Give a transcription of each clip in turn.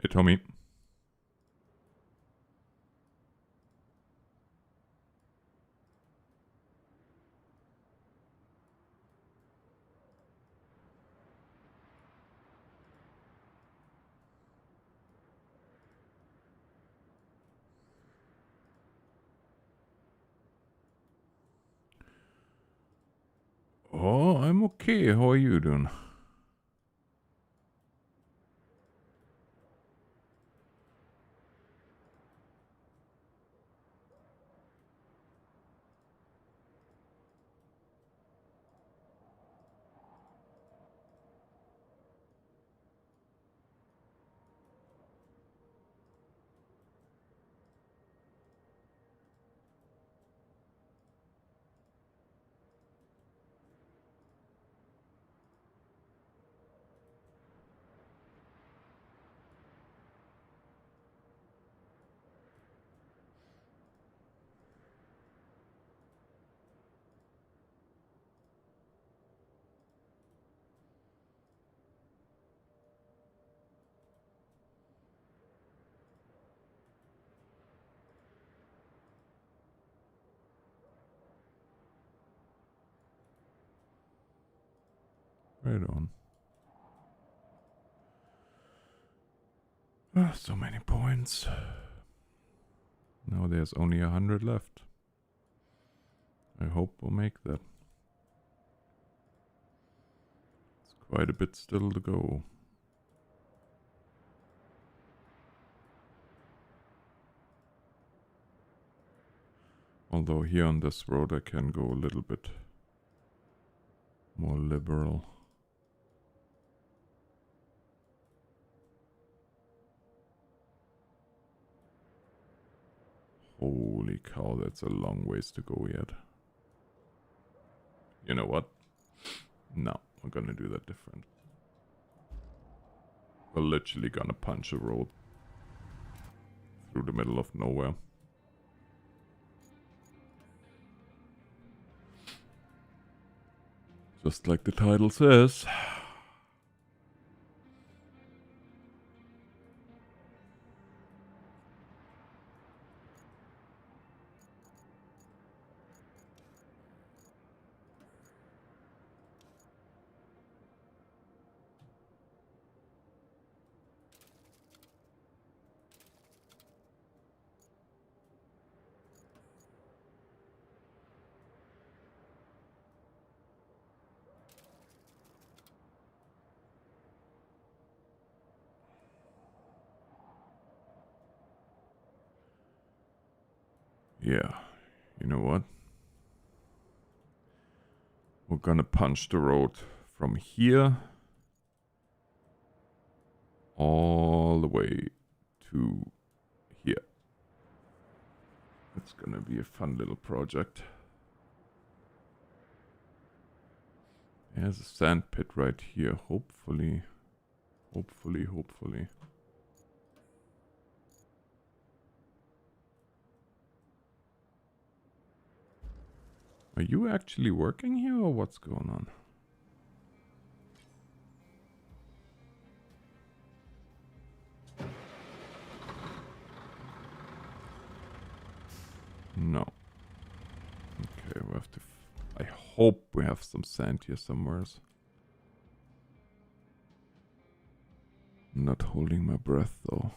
Hey, Tommy. Oh, I'm okay. How are you doing? Right on. So many points. Now there's only 100 left. I hope we'll make that. It's quite a bit still to go. Although here on this road I can go a little bit more liberal. Holy cow, that's a long ways to go yet. You know what? No, we're gonna do that different. We're literally gonna punch a road through the middle of nowhere. Just like the title says. Yeah, you know what? We're gonna punch the road from here all the way to here. It's gonna be a fun little project. There's a sand pit right here. Hopefully. Are you actually working here or what's going on? No. Okay, we have to... I hope we have some sand here somewhere. I'm not holding my breath though.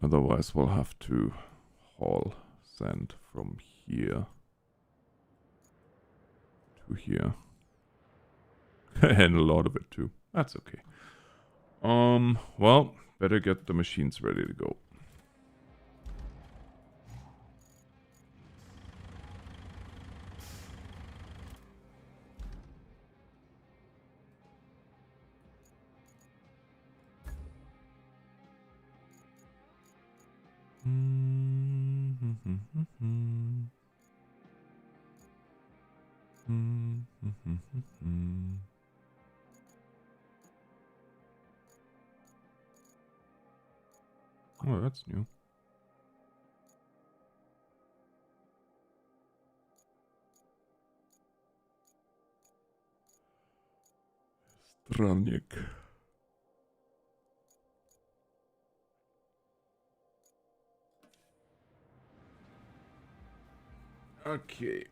Otherwise we'll have to haul sand from here to here. And a lot of it too. That's okay. Well, better get the machines ready to go. Oh, that's new. Straniek. Okay.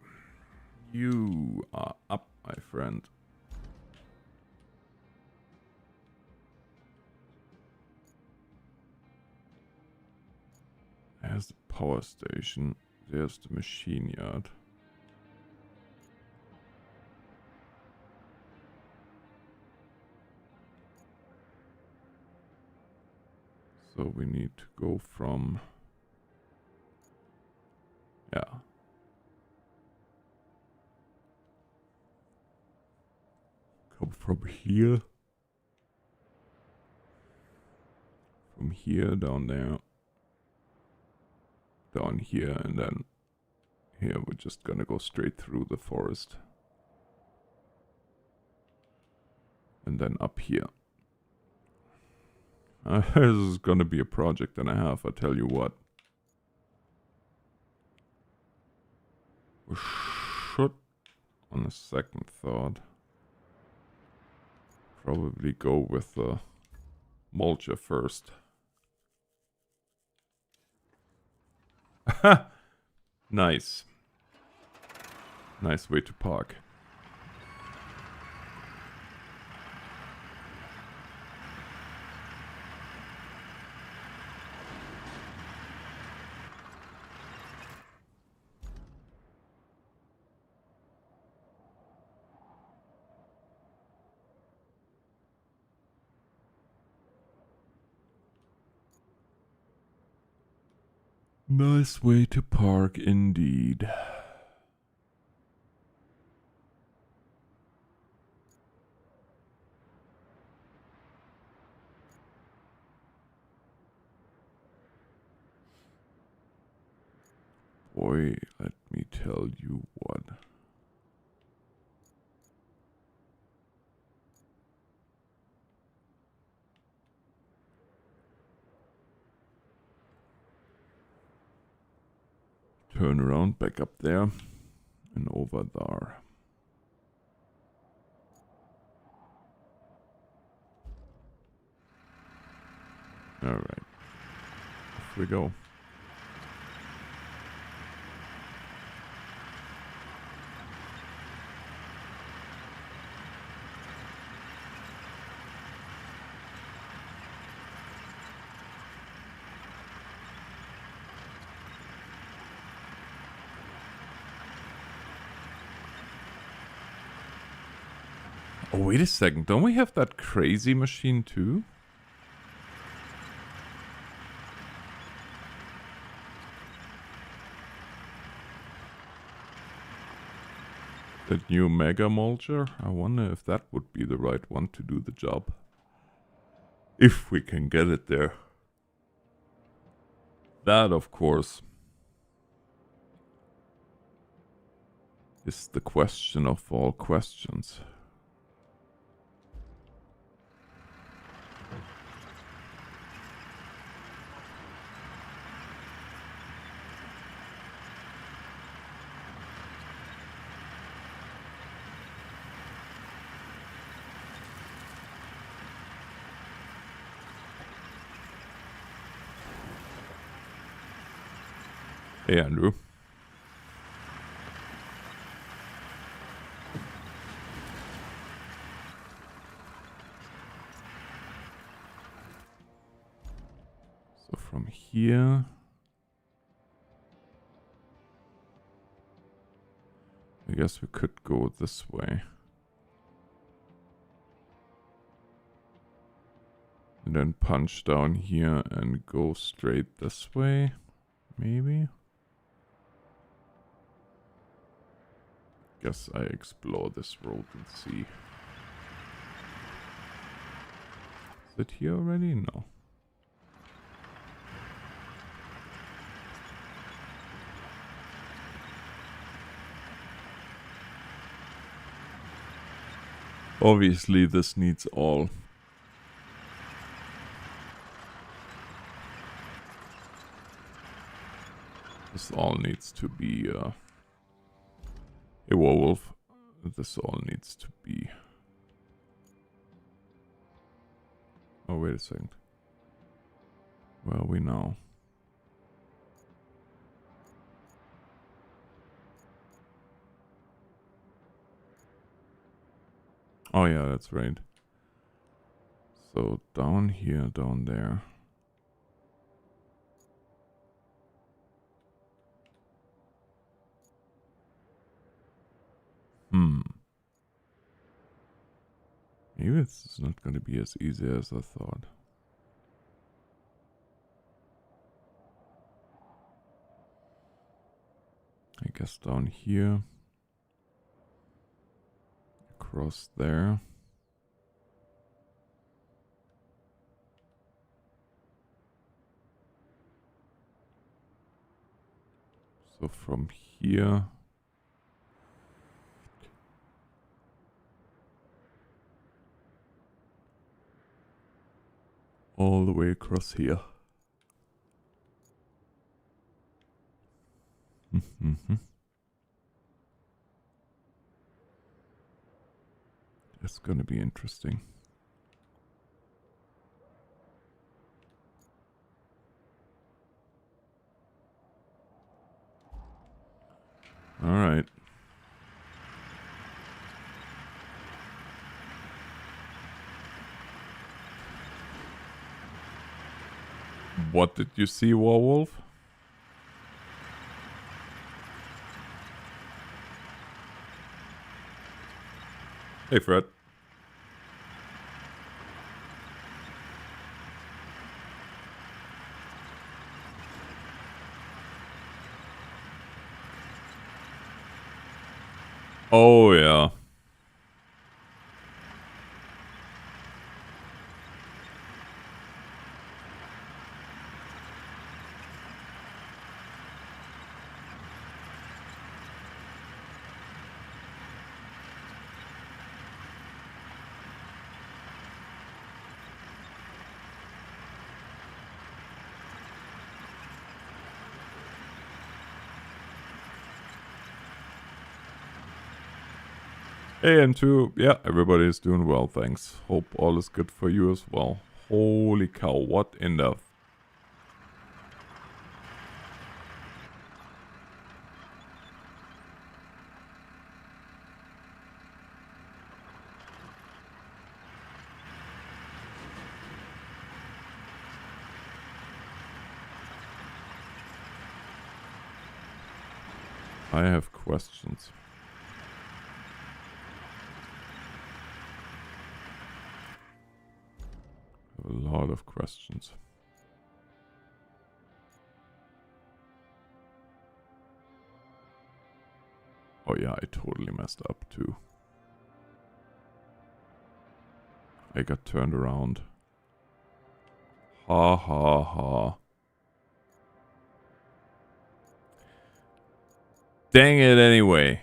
You are up, my friend. There's the power station. There's the machine yard. So we need to go from... Yeah. Come from here. From here down there. Down here, and then here we're just gonna go straight through the forest. And then up here. This is gonna be a project and a half, I tell you what. We should, on a second thought, probably go with the mulcher first. Nice. Nice way to park. Nice way to park indeed. Boy, let me tell you what. Turn around, back up there, and over there. Alright. Off we go. Oh, wait a second. Don't we have that crazy machine too? That new Mega Mulcher? I wonder if that would be the right one to do the job. If we can get it there. That, of course, is the question of all questions. Hey, Andrew. So from here... I guess we could go this way. And then punch down here and go straight this way, maybe? Guess I explore this road and see. Is it here already? No. Obviously this needs all This all needs to be a werewolf. This all needs to be... Oh, wait a second. Where are we now? Oh yeah, that's right. So down here, down there. Maybe it's not going to be as easy as I thought. I guess down here. Across there. So from here. All the way across here. That's gonna be interesting. All right. What did you see, Werewolf? Hey, Fred. Oh, yeah. Hey, and two, yeah, everybody is doing well, thanks. Hope all is good for you as well. Holy cow, what in the... I have questions. A lot of questions. Oh yeah, I totally messed up too. I got turned around. Ha ha ha. Dang it anyway.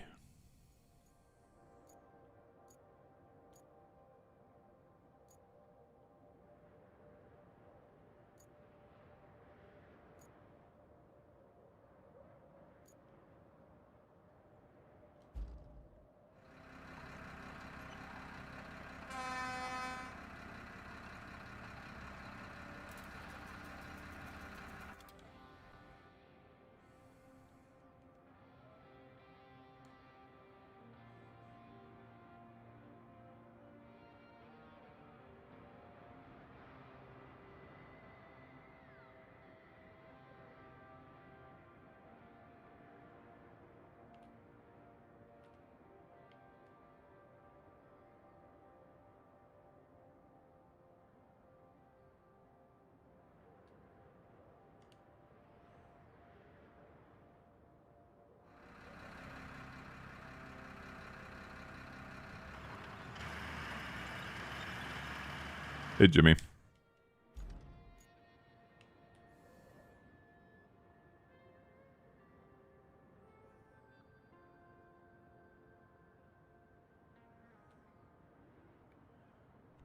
Hey, Jimmy.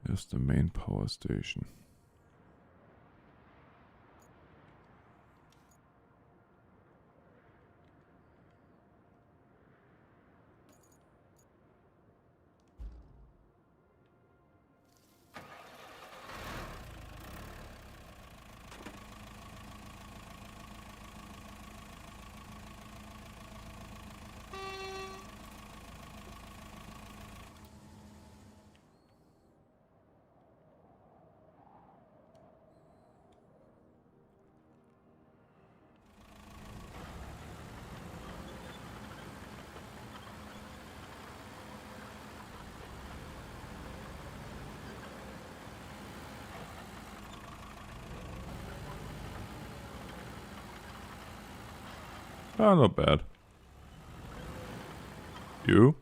Here's the main power station. Ah, not bad. You?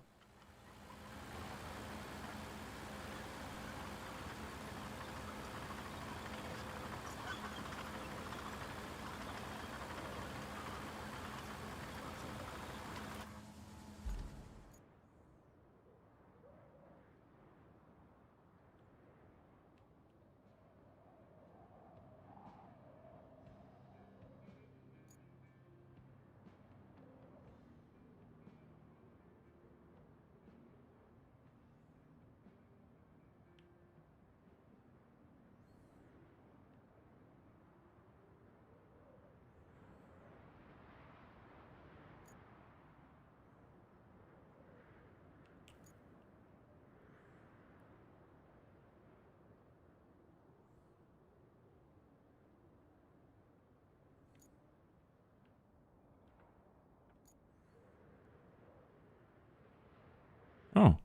Oh.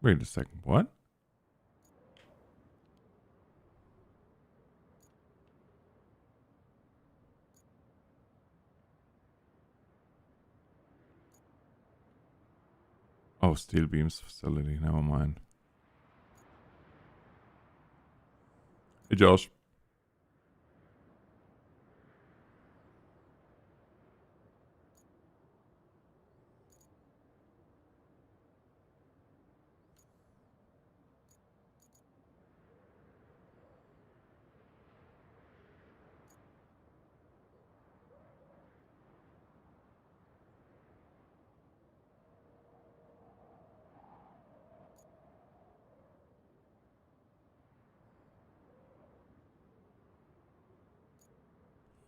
Wait a second, what? Oh, steel beams facility, never mind. Hey Josh.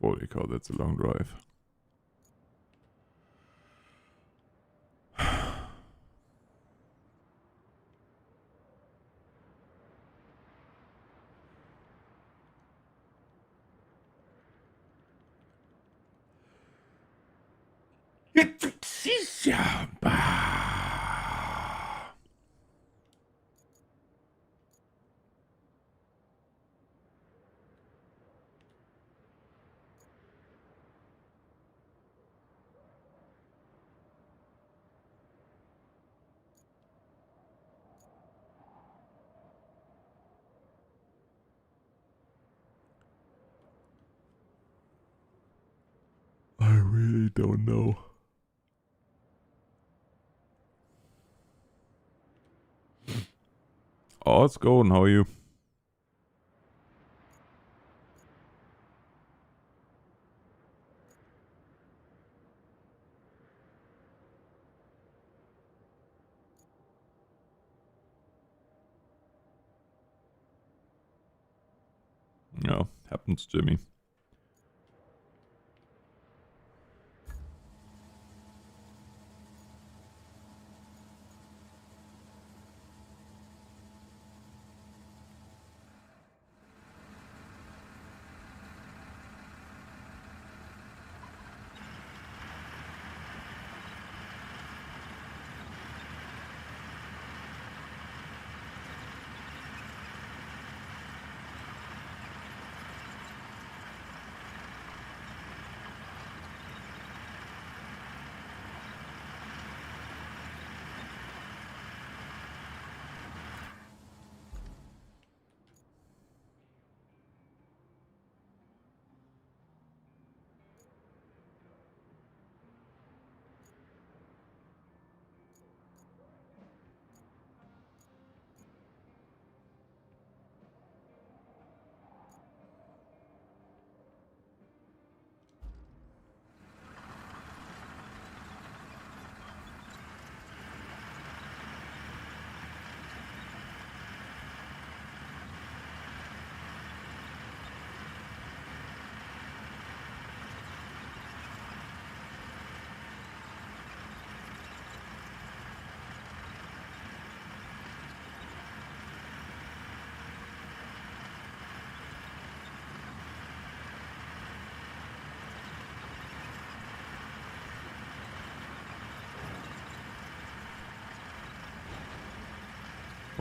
Holy cow, that's a long drive. I really don't know. Oh, it's going. How are you? No, happens, Jimmy.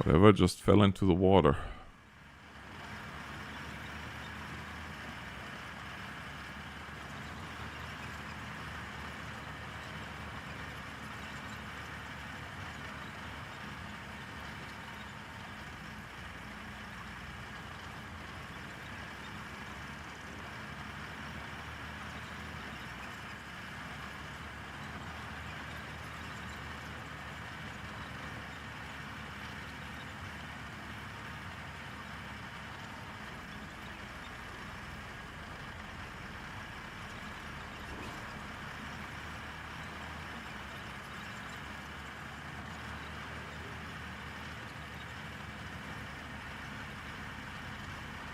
Whatever just fell into the water.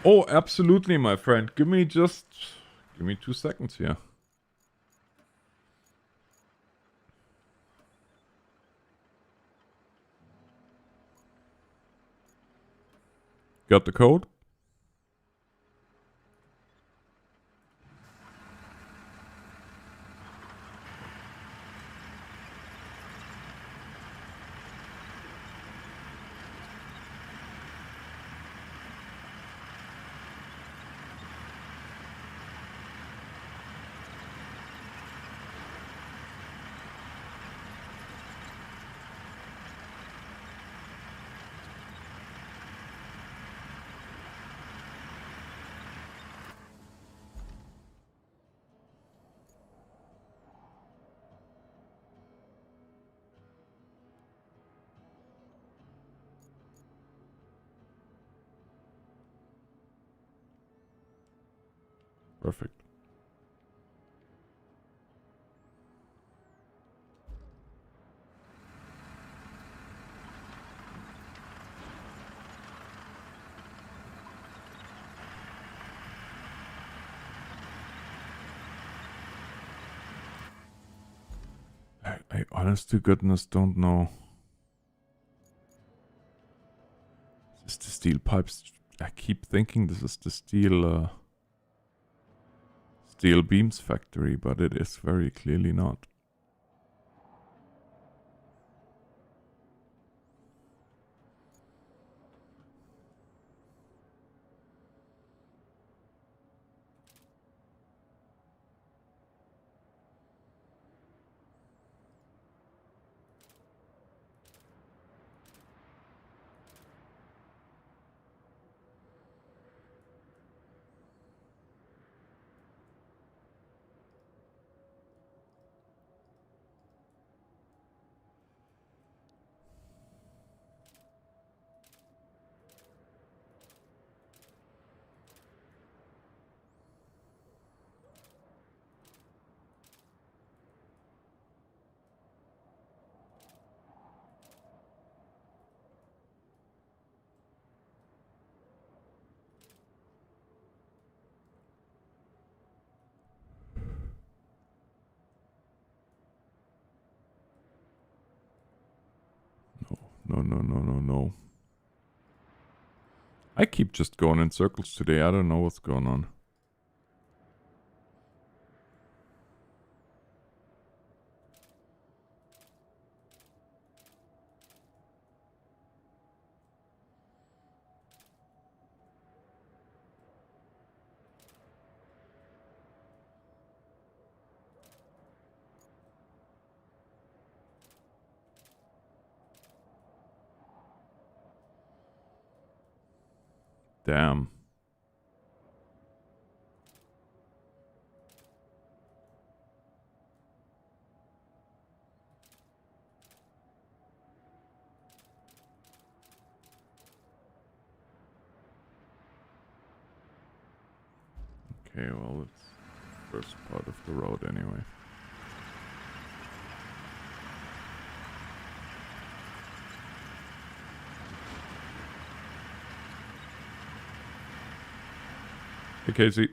Oh, absolutely, my friend. Give me 2 seconds here. Got the code? Perfect. I honest to goodness don't know. Is this the steel pipes? I keep thinking this is the steel beams factory, but it is very clearly not. No. I keep just going in circles today. I don't know what's going on. Damn. Okay, well, it's the first part of the road anyway. Hey, Casey.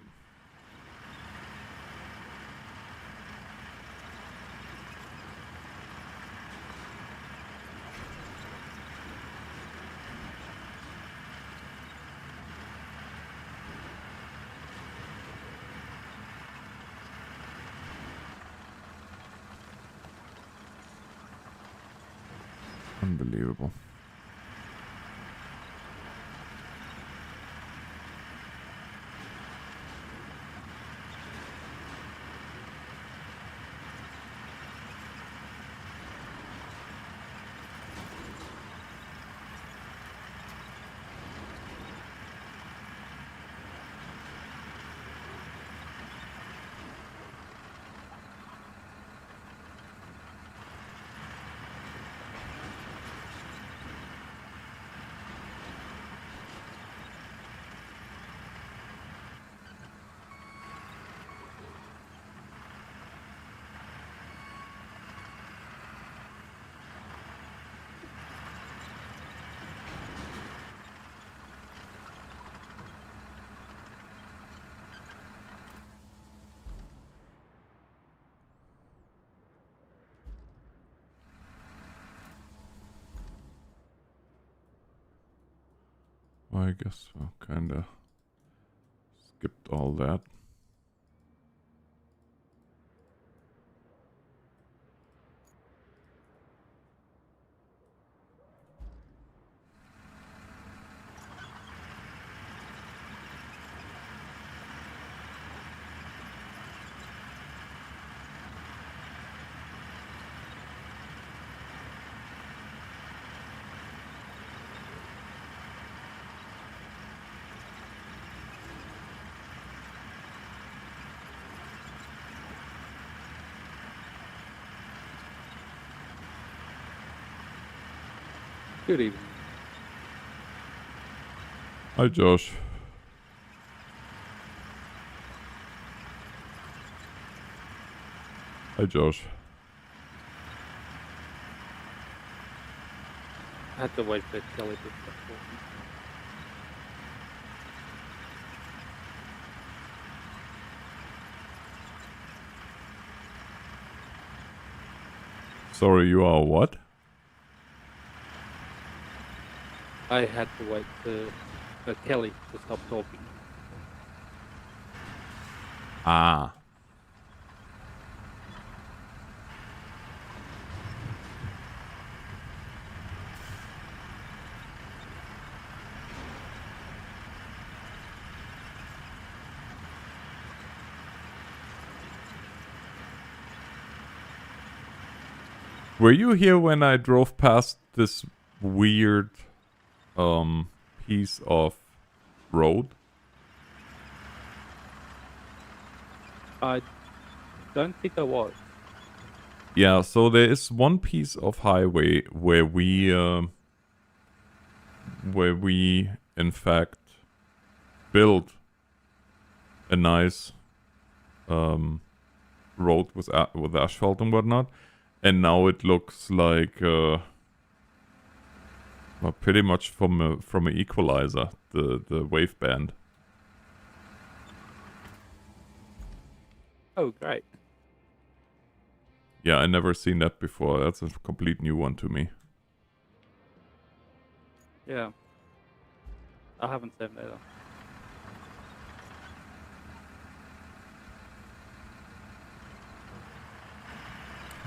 Unbelievable. I guess I kinda skipped all that. Good evening. Hi, Josh. Hi, Josh. I had to wait for Kelly to stop talking. Sorry, you are what? I had to wait for Kelly to stop talking. Ah. Were you here when I drove past this weird piece of road? I don't think I was. Yeah, so there is one piece of highway where we in fact built a nice road with asphalt and whatnot, and now it looks like well, pretty much from an equalizer, the wave band. Oh, great. Yeah, I never seen that before. That's a complete new one to me. Yeah. I haven't seen that either.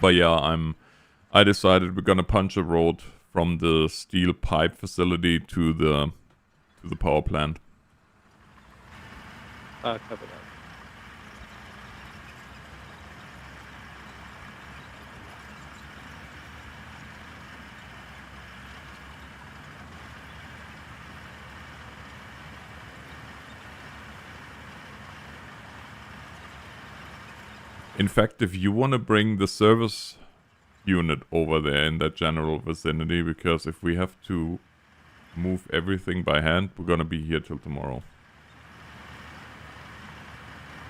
But yeah, I decided we're gonna punch a road from the steel pipe facility to the power plant. I covered that. In fact, if you want to bring the service unit over there in that general vicinity, because if we have to move everything by hand, we're gonna be here till tomorrow.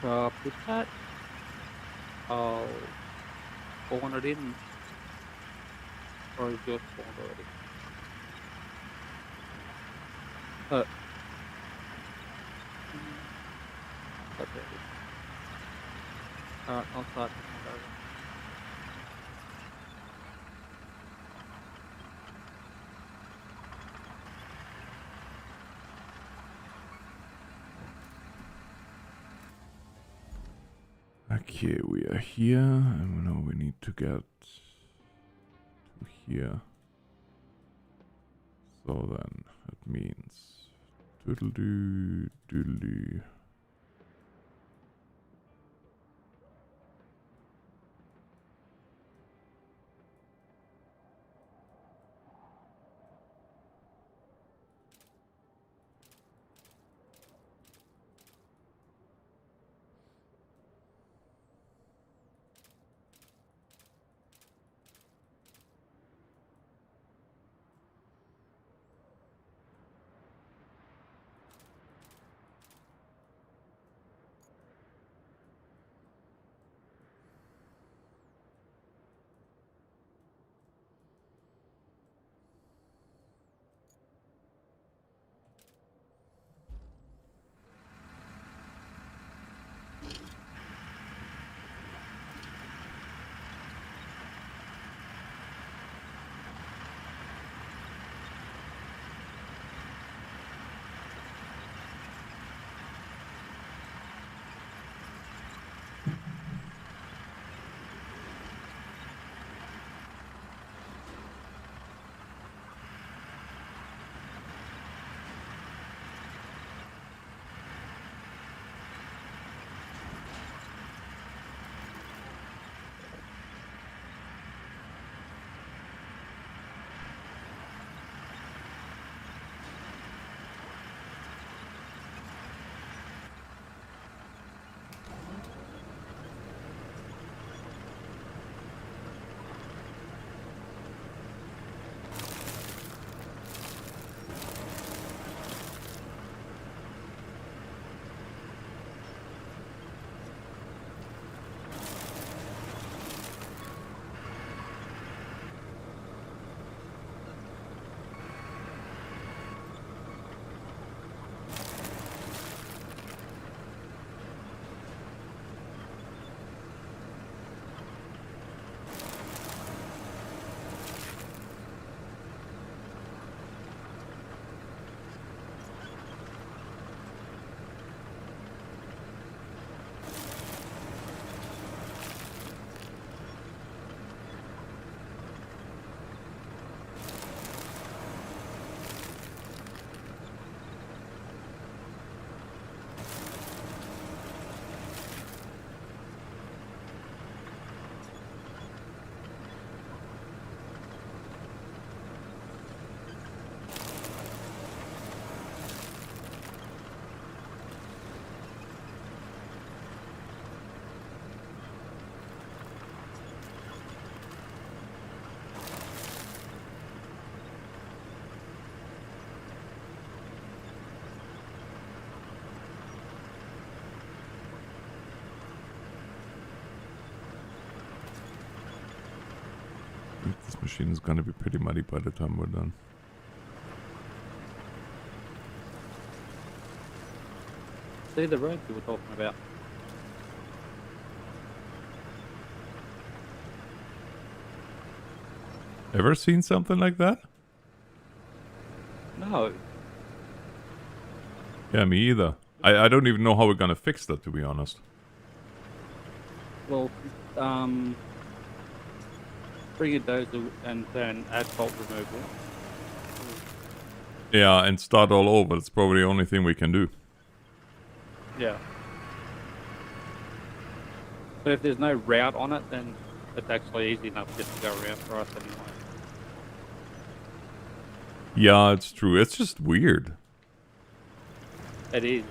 With that, I'll spawn it in. Or is yours spawned already? Okay. Alright, I'll start it over. Okay, we are here, and now we need to get to here. So then, that means doodle-doo, doodle-doo. This machine is gonna be pretty muddy by the time we're done. See the road you were talking about. Ever seen something like that? No. Yeah, me either. I don't even know how we're gonna fix that, to be honest. Well, bring a dozer and then asphalt removal. Yeah, and start all over. That's probably the only thing we can do. Yeah. But if there's no route on it, then it's actually easy enough just to go around for us anyway. Yeah, it's true. It's just weird. It is.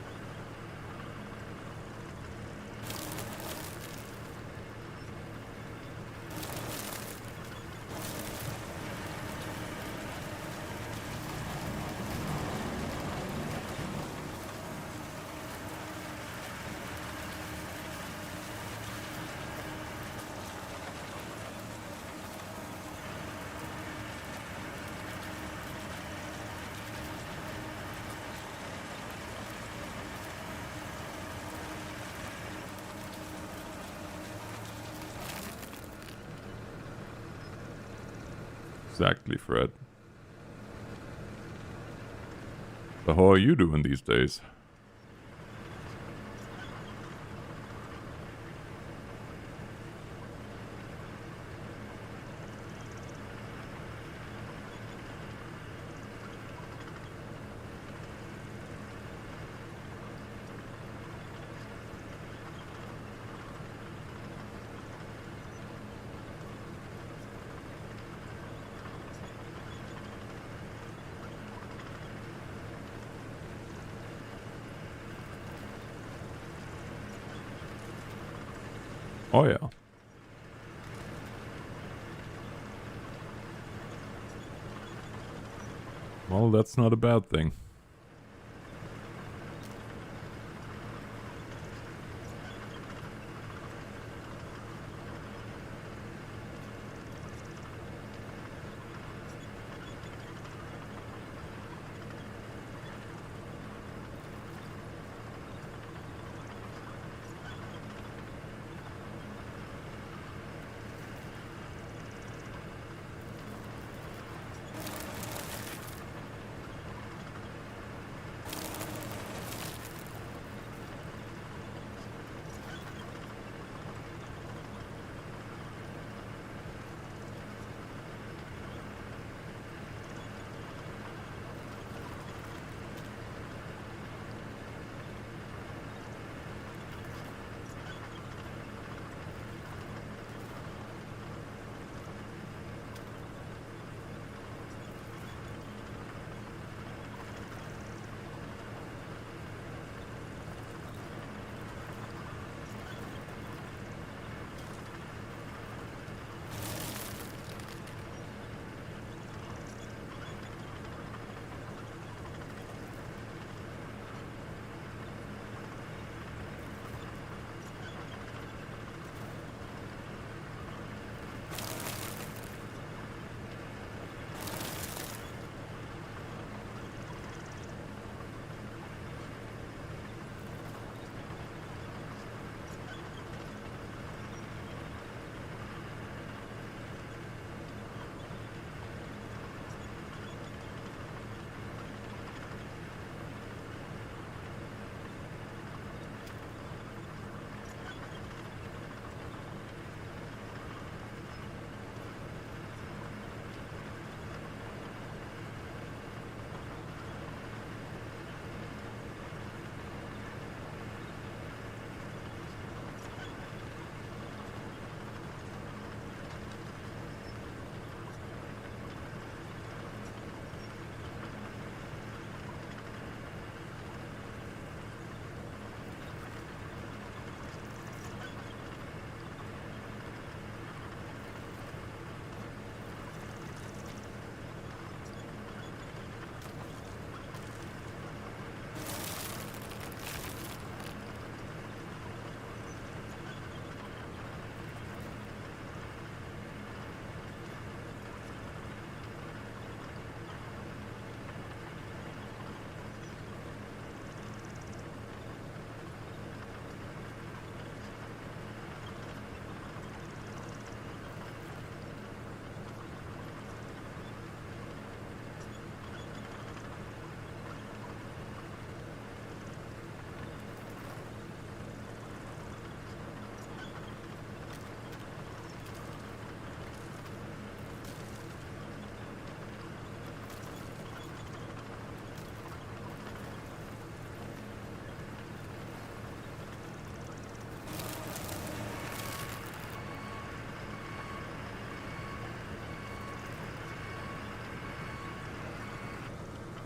Exactly, Fred. So how are you doing these days? Oh yeah. Well, that's not a bad thing.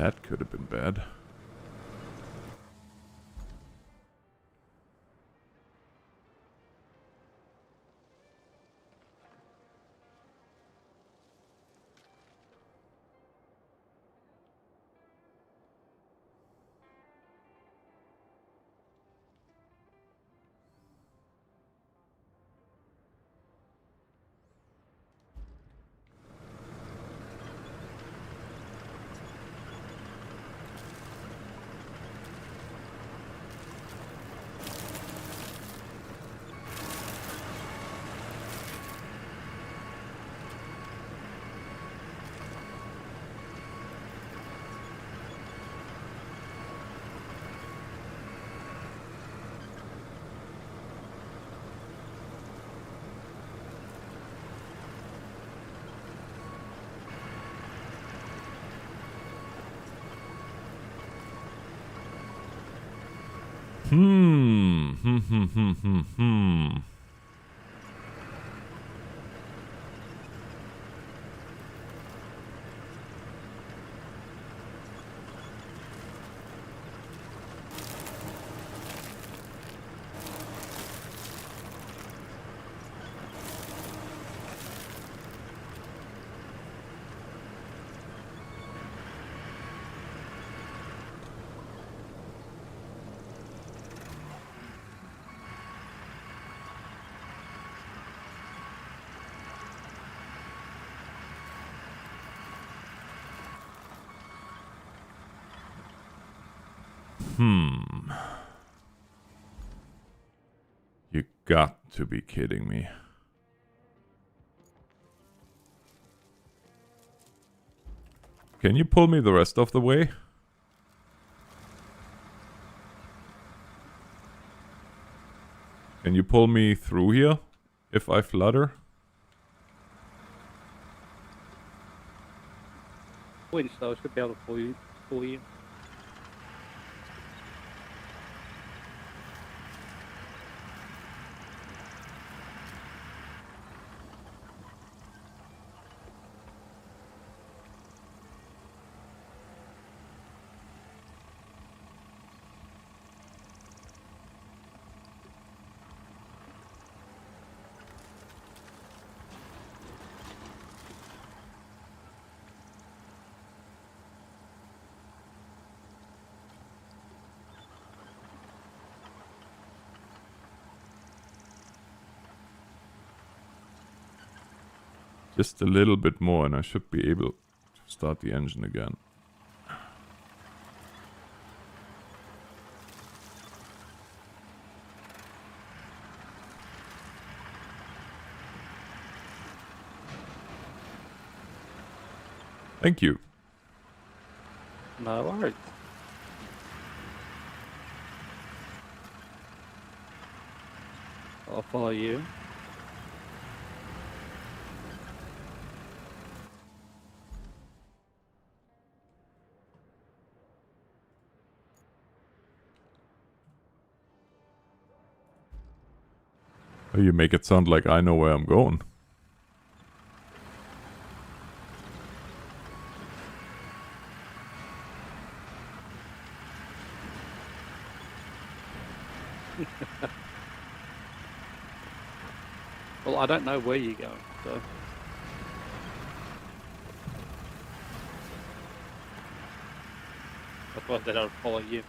That could have been bad. Hmm. You got to be kidding me. Can you pull me the rest of the way? Can you pull me through here if I flutter? Winch though, should be able to pull you. Just a little bit more and I should be able to start the engine again. Thank you. No worries. I'll follow you. Oh, you make it sound like I know where I'm going. Well, I don't know where you're going, so. That's why I said I'll follow you.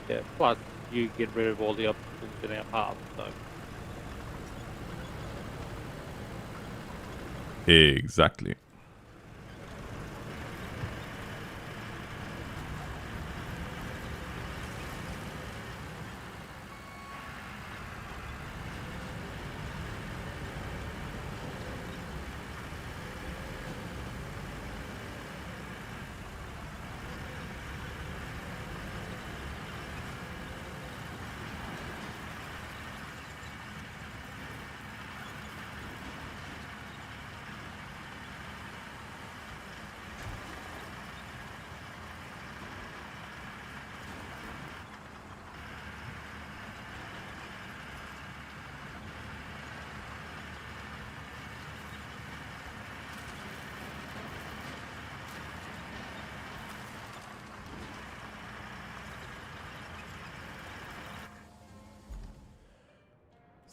Yeah, plus you get rid of all the obstacles in our path, so. Exactly.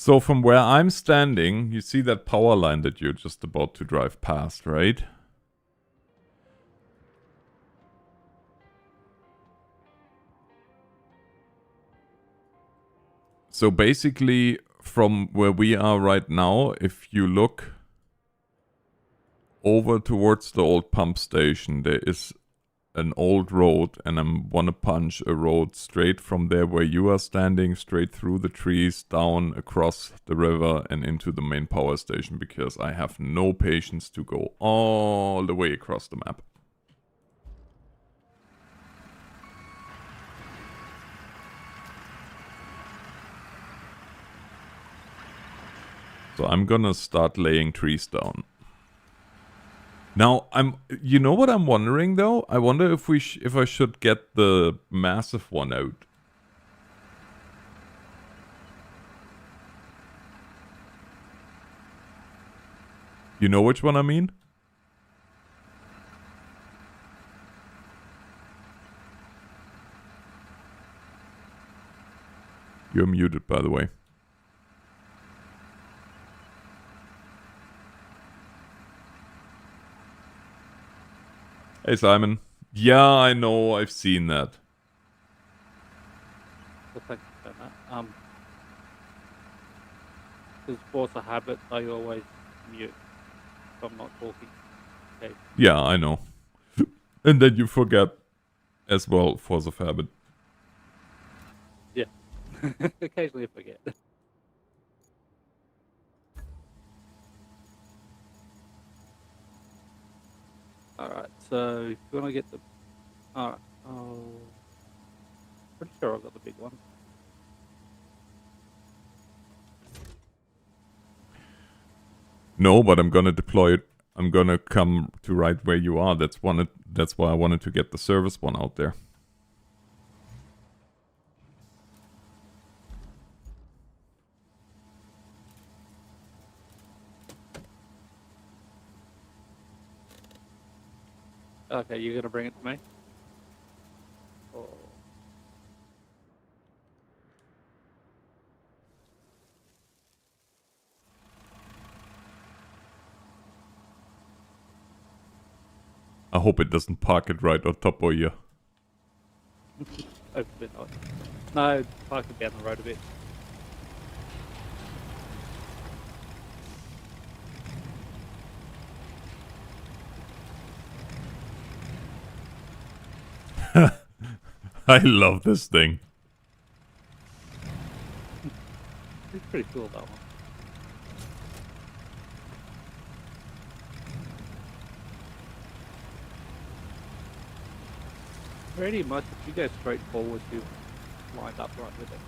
So from where I'm standing, you see that power line that you're just about to drive past, right? So basically, from where we are right now, if you look over towards the old pump station, there is an old road, and I want to punch a road straight from there where you are standing, straight through the trees, down across the river and into the main power station, because I have no patience to go all the way across the map. So I'm gonna start laying trees down. Now, you know what I'm wondering though? I wonder if if I should get the massive one out. You know which one I mean? You're muted, by the way. Hey, Simon. Yeah, I know. I've seen that. Well, thank you for that. Because force a habit, I always mute if I'm not talking. Okay. Yeah, I know. And then you forget as well, force of habit. Yeah. Occasionally I forget. Alright, so if you want to get the... Alright, oh... Pretty sure I've got the big one. No, but I'm gonna deploy it. I'm gonna come to right where you are. That's why I wanted to get the service one out there. Okay, you're gonna bring it to me? Oh. I hope it doesn't park it right on top of you. Hopefully not. No, park it down the road a bit. I love this thing. It's pretty cool, that one. Pretty much, if you go straight forward, you lined up right with it.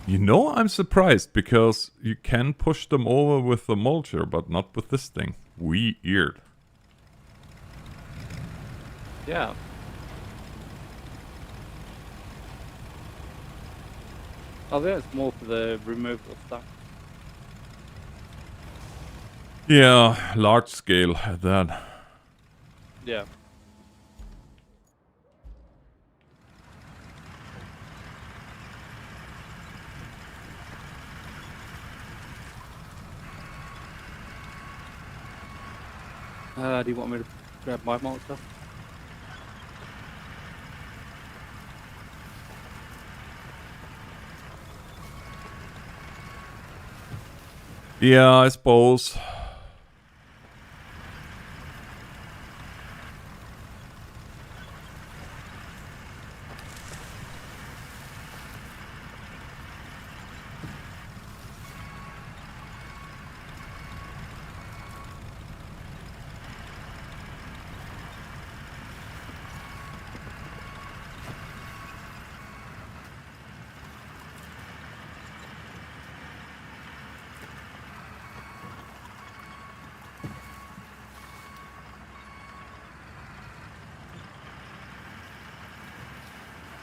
You know, I'm surprised because you can push them over with the mulcher, but not with this thing. Weird. Yeah. I think it's more for the removal stuff. Yeah, large scale at that. Yeah. Do you want me to grab my monster? Yeah, I suppose.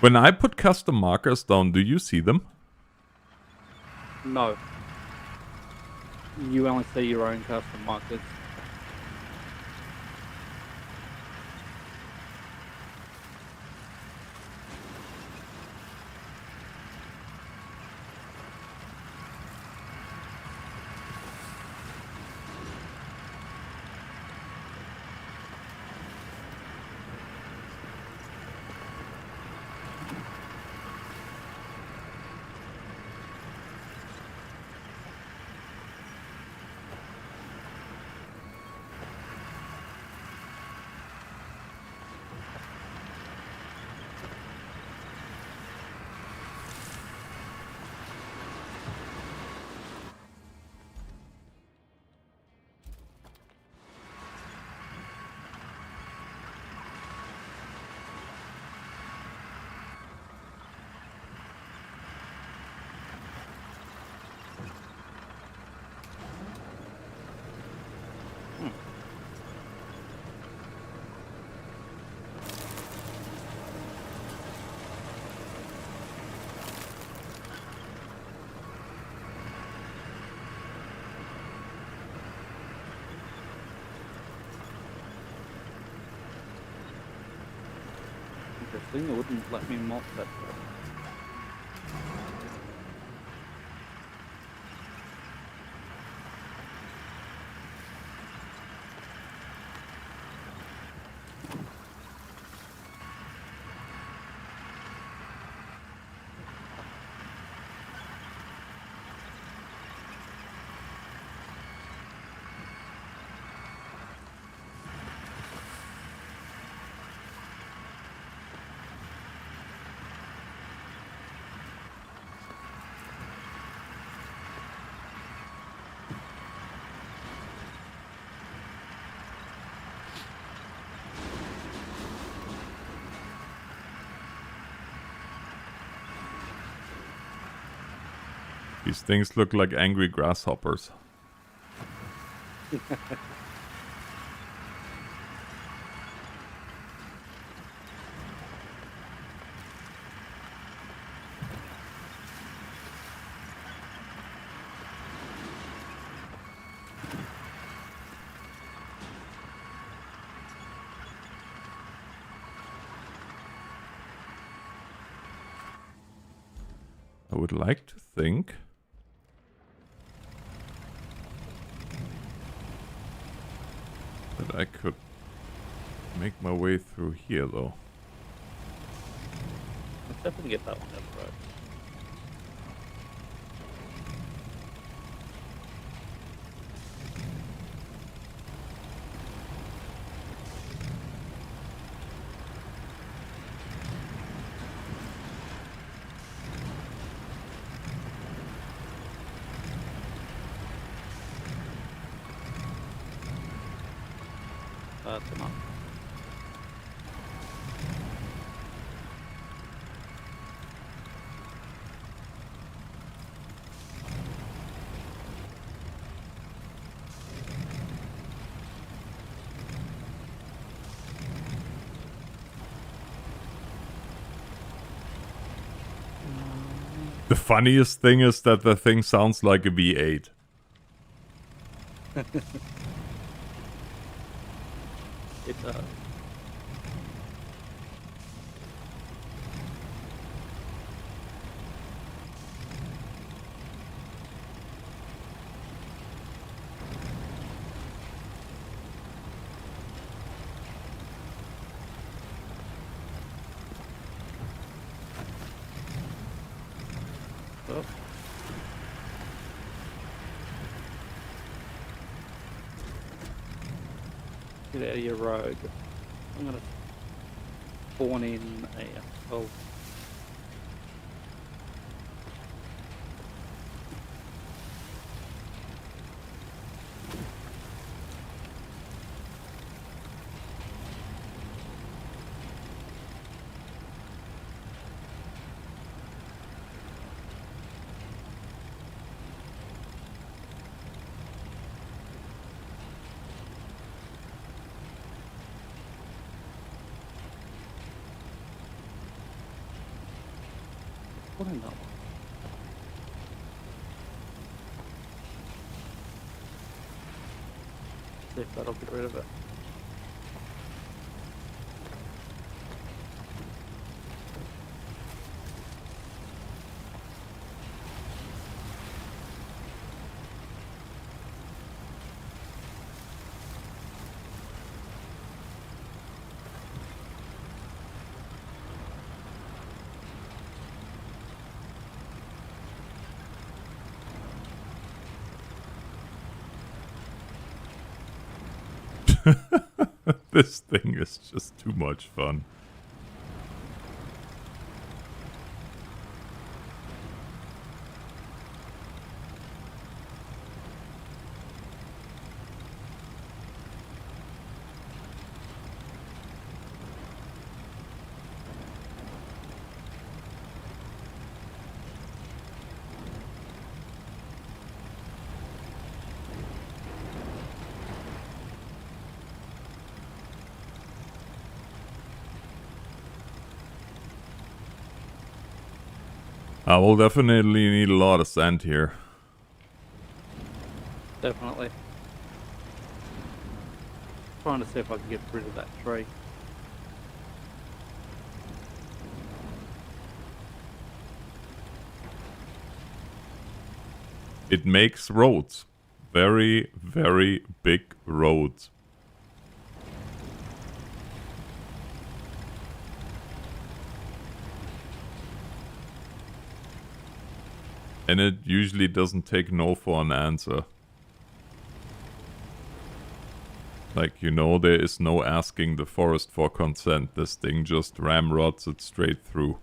When I put custom markers down, do you see them? No. You only see your own custom markers. Interesting, it wouldn't let me mop that. These things look like angry grasshoppers. I would like to think that I could make my way through here, though. Let's definitely get that one down the road. That's enough. The funniest thing is that the thing sounds like a V8. It does. Oh. Get out of your road. I'm gonna spawn in a Put in that one. See if that'll get rid of it. This thing is just too much fun. I will definitely need a lot of sand here. Definitely. Trying to see if I can get rid of that tree. It makes roads. Very, very big roads. And it usually doesn't take no for an answer. Like, you know, there is no asking the forest for consent. This thing just ramrods it straight through.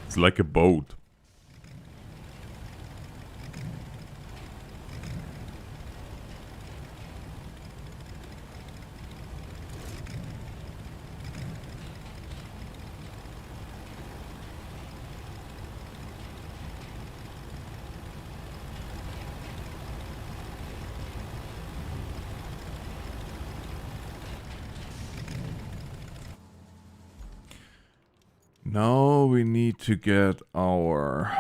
It's like a boat. Now we need to get our...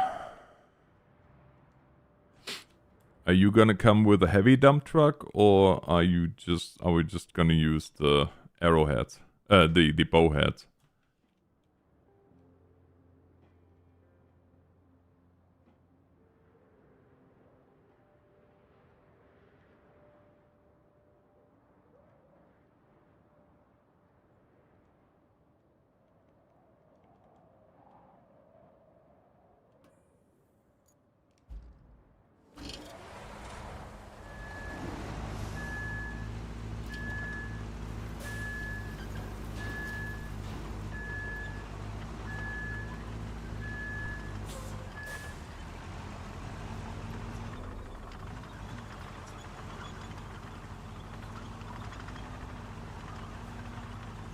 Are you gonna come with a heavy dump truck, or are we just gonna use the arrowheads? The bowheads.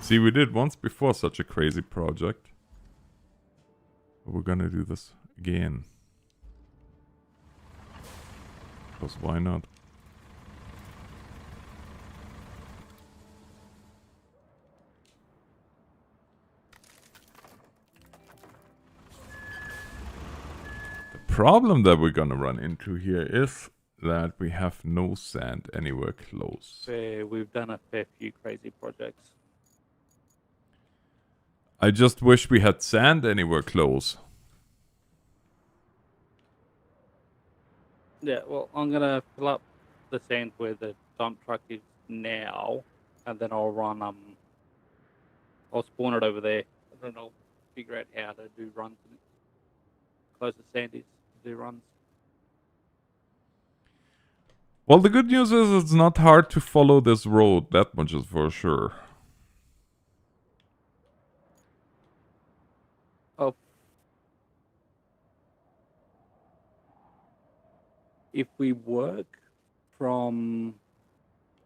See, we did once before such a crazy project. But we're gonna do this again. Because why not? The problem that we're gonna run into here is that we have no sand anywhere close. We've done a fair few crazy projects. I just wish we had sand anywhere close. Yeah, well, I'm gonna fill up the sand where the dump truck is now, and then I'll run I'll spawn it over there, and then I'll figure out how to do runs. Close the sandies to do runs. Well, the good news is it's not hard to follow this road, that much is for sure. Oh, if we work from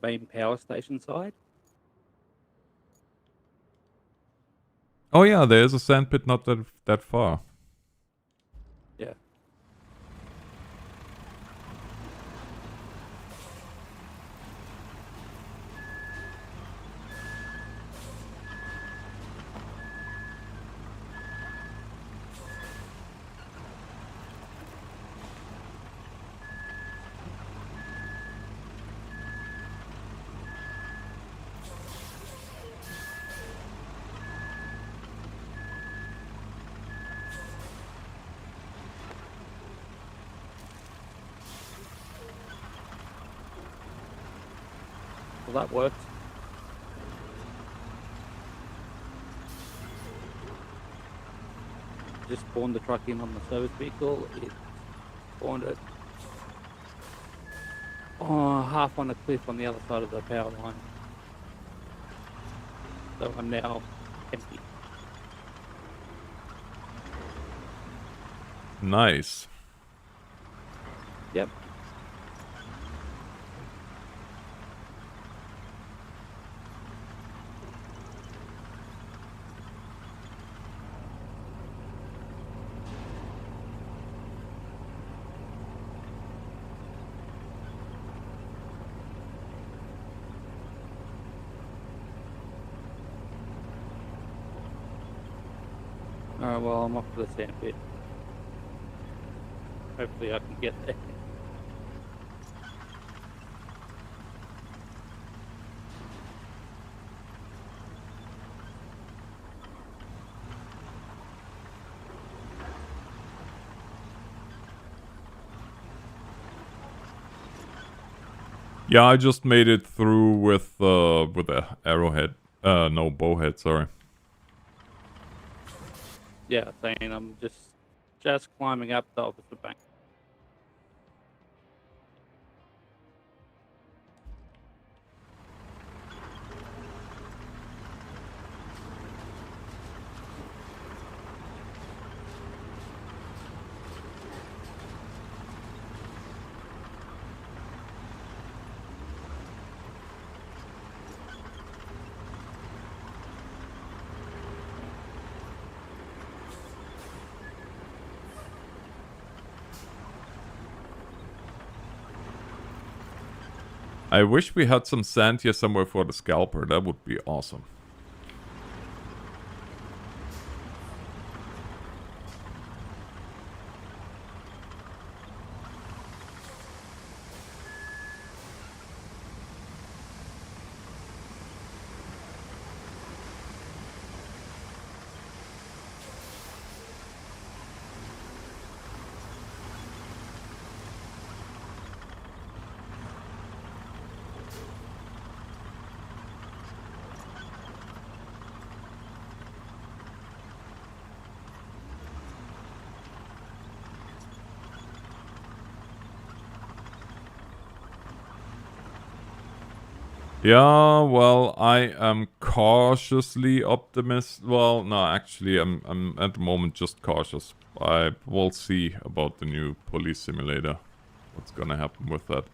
main power station side, Oh yeah, there is a sand pit not that far. yeah. Well, that worked. Just spawned the truck in on the service vehicle. It spawned it half on a cliff on the other side of the power line. So I'm now empty. Nice. Yep. Alright, well, I'm off to the sand pit. Hopefully I can get there. Yeah, I just made it through with a arrowhead. No, bowhead, sorry. Yeah, saying I'm just climbing up the opposite bank. I wish we had some sand here somewhere for the scalper. That would be awesome. Yeah, well, I am cautiously optimistic. Well, no, actually, I'm at the moment just cautious. I will see about the new police simulator. What's gonna happen with that?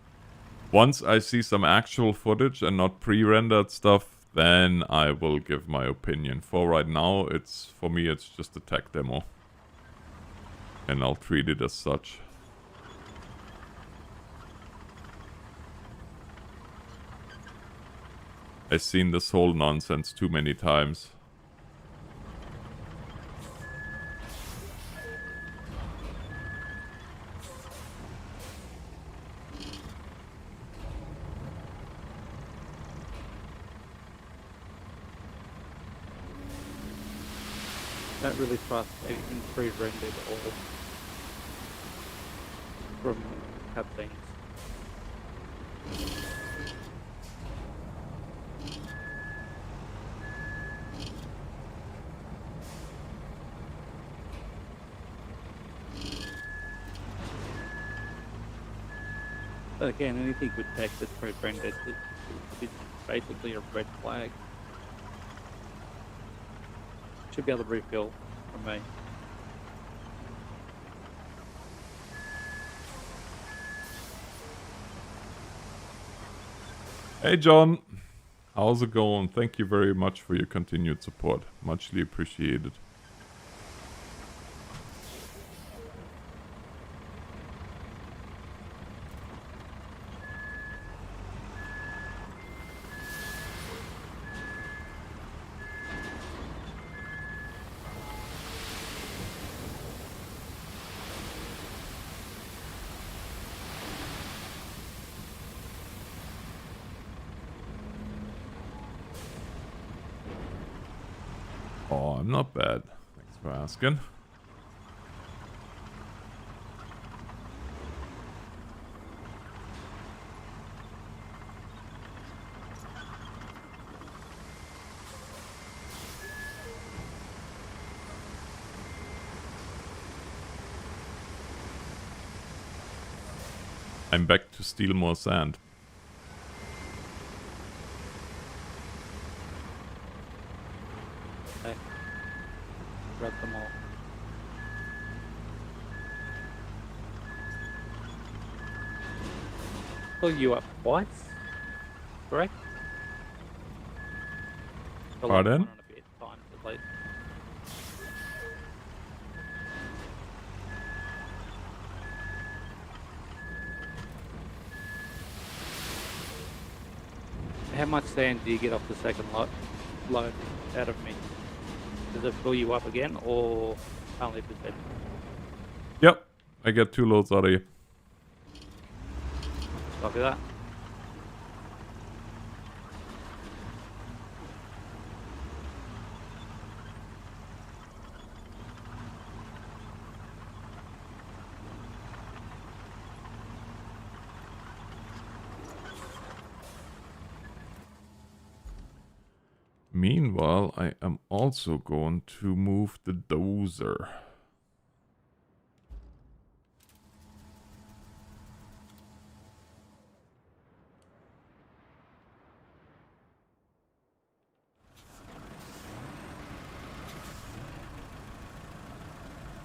Once I see some actual footage and not pre-rendered stuff, then I will give my opinion. For right now, for me, it's just a tech demo. And I'll treat it as such. I've seen this whole nonsense too many times. don't really trust anything pre-rendered or from cutscenes. But again, anything with text that's pre-rendered, it's basically a red flag. Should be able to refill from me. Hey John, how's it going? Thank you very much for your continued support. Muchly appreciated. Oh, I'm not bad. Thanks for asking. I'm back to steal more sand. Okay. Grab them all. Pull you up twice, correct? For like Pardon? 1 and a bit times at least. How much sand do you get off the second load out of me? Does it fill you up again, or only percent? Yep, I get 2 loads out of you. Copy that. Meanwhile, I am also going to move the dozer.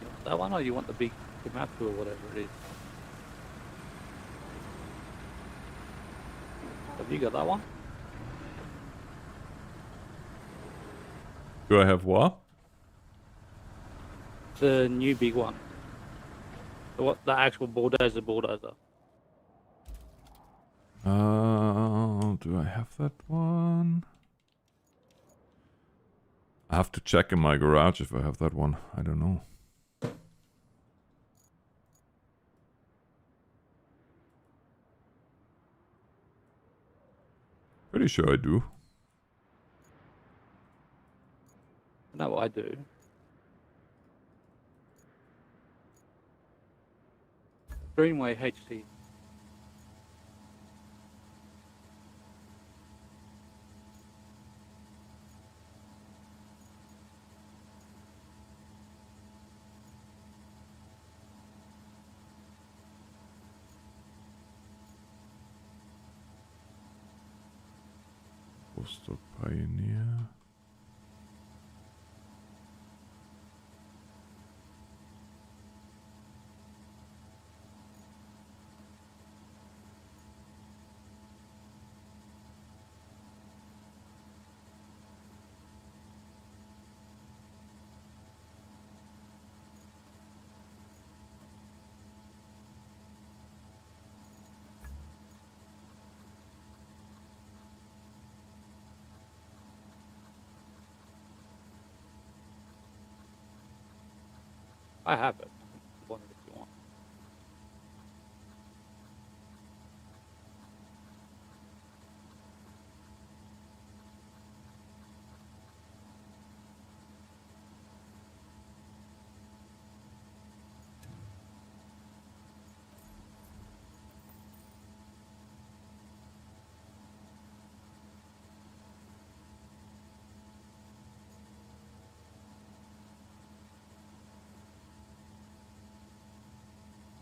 You want that one, or you want the big Komatsu or whatever it is? Have you got that one? Do I have what? The new big one. The actual bulldozer. Do I have that one? I have to check in my garage if I have that one. I don't know. Pretty sure I do. No, I do. Greenway HT. Poster Pioneer. I have it. Want it if you want.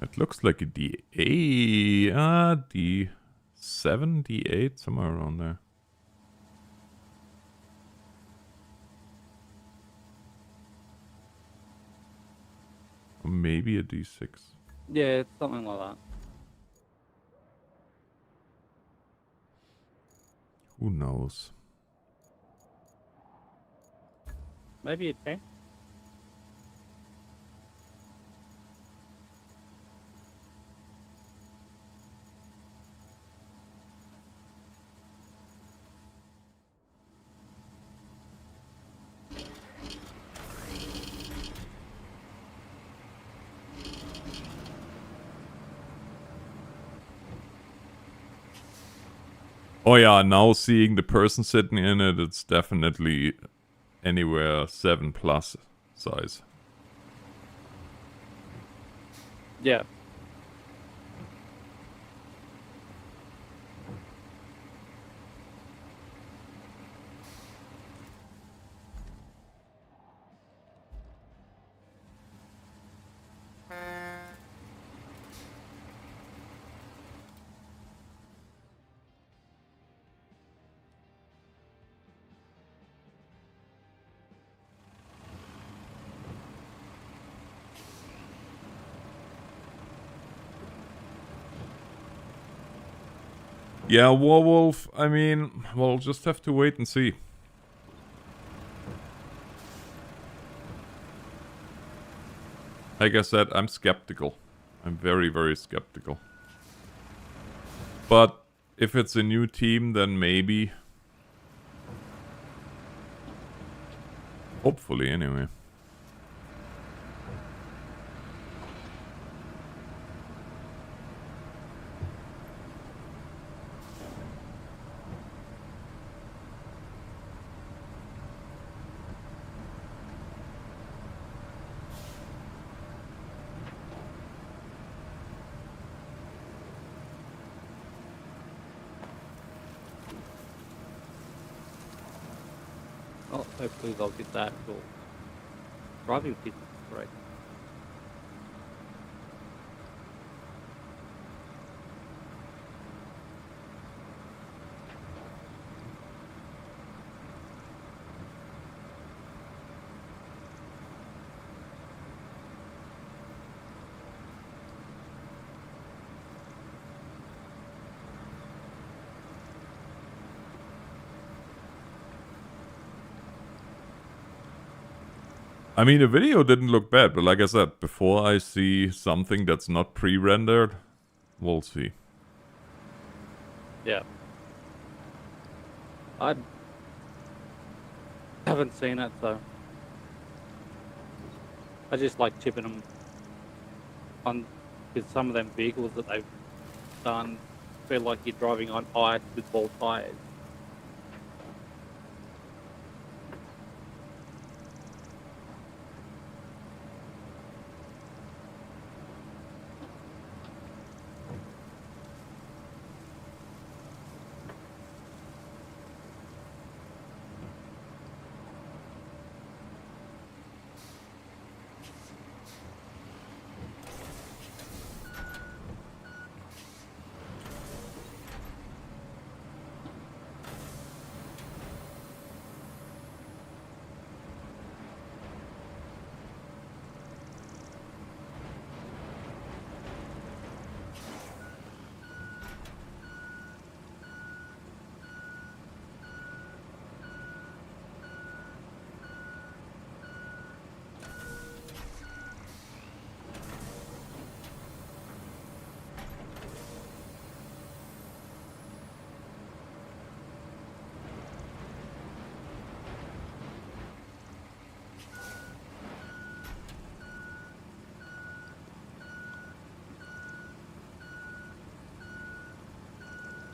It looks like a D8, D7, D8, somewhere around there. Or maybe a D6. Yeah, it's something like that. Who knows? Maybe a 10. Oh yeah, now seeing the person sitting in it, it's definitely anywhere 7 plus size. Yeah. Yeah, Warwolf, I mean, we'll just have to wait and see. Like I said, I'm skeptical. I'm very, very skeptical. But if it's a new team, then maybe. Hopefully, anyway. Oh, hopefully they'll get that actual driving fitness right. I mean, the video didn't look bad, but like I said, before I see something that's not pre-rendered, we'll see. Yeah. I haven't seen it, so I just like tipping them on with some of them vehicles that they've done. Feel like you're driving on ice with ball tires.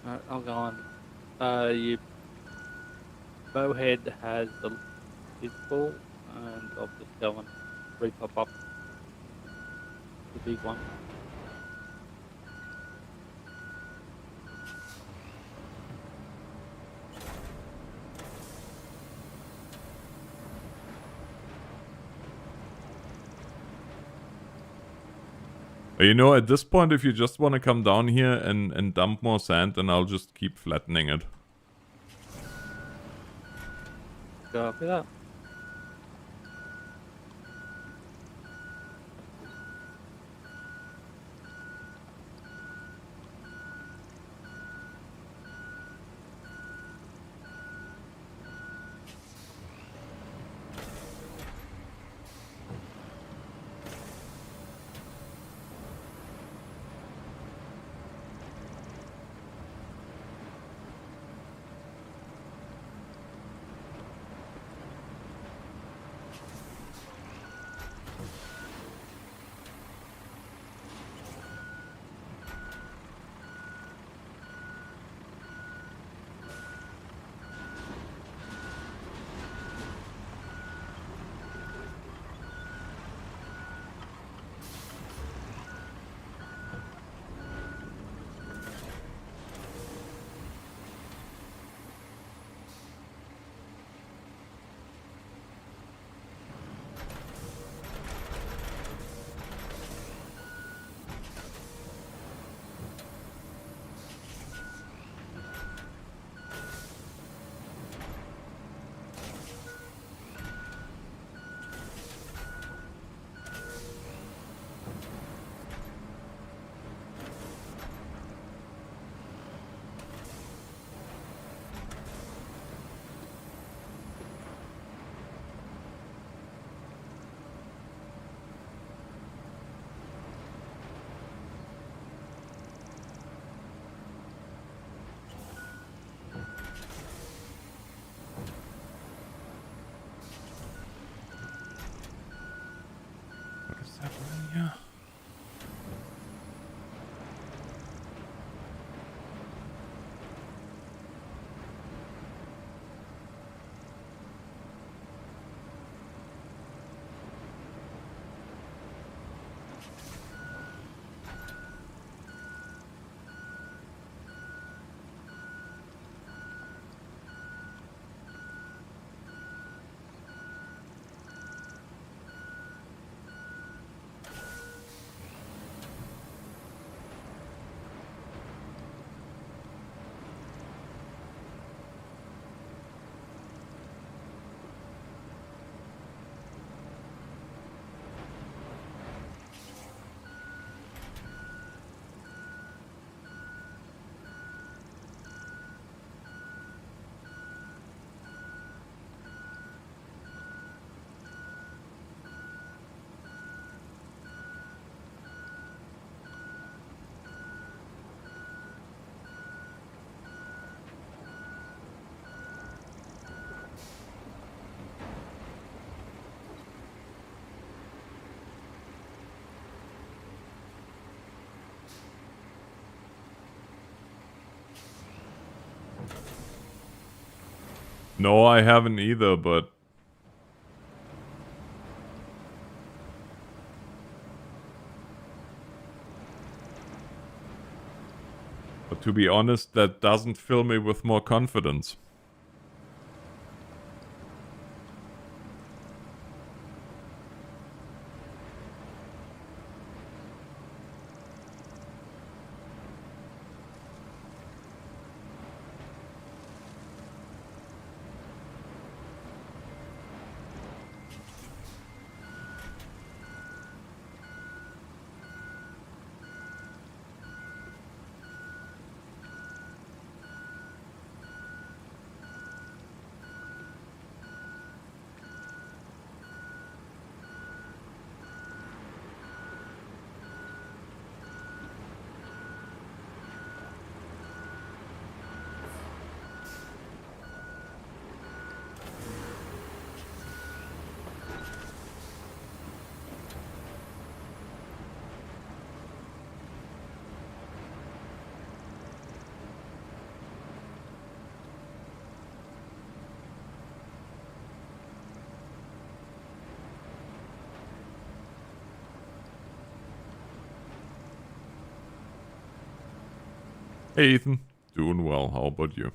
Alright, I'll go on. Your bowhead has the physical, and I'll just go and repop up the big one. You know, at this point, if you just want to come down here and dump more sand, then I'll just keep flattening it. Copy that. What is happening here? No, I haven't either, but... But to be honest, that doesn't fill me with more confidence. Hey Ethan, doing well, how about you?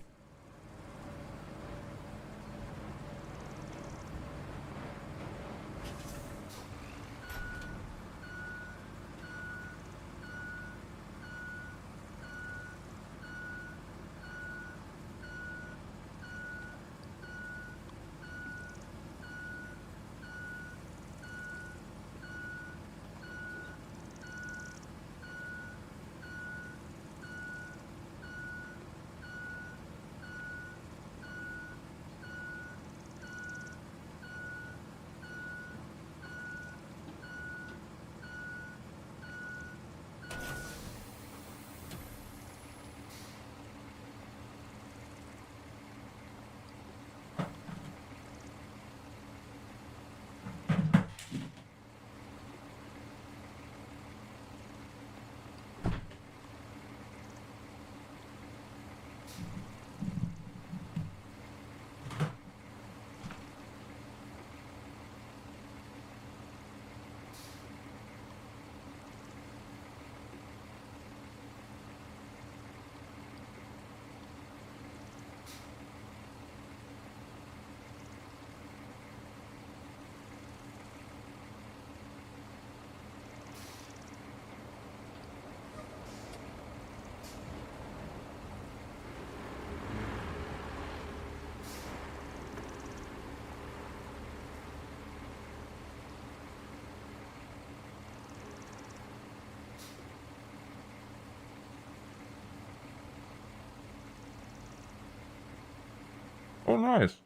Oh, nice.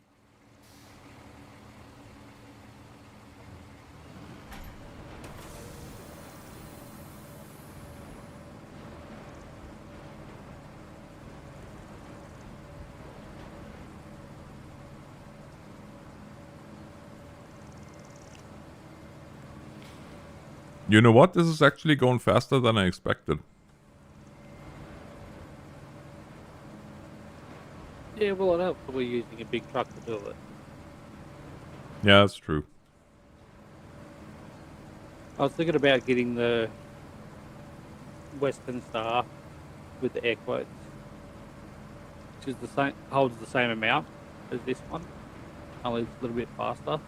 You know what? This is actually going faster than I expected. Yeah, well, it helps that we're using a big truck to do it. Yeah, that's true. I was thinking about getting the Western Star with the air quotes, which is the same, holds the same amount as this one, only it's a little bit faster.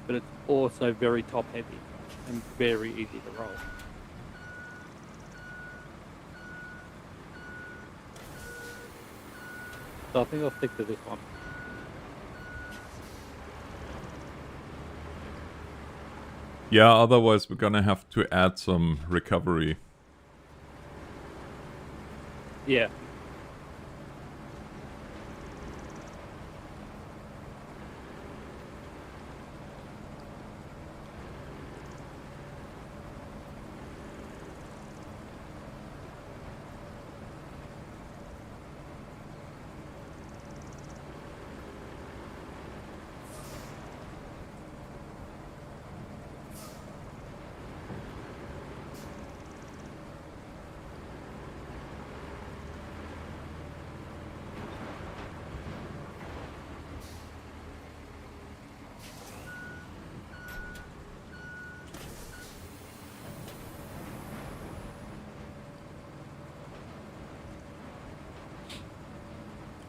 But it's also very top heavy and very easy to roll. So I think I'll stick to this one. Yeah, otherwise we're gonna have to add some recovery. Yeah.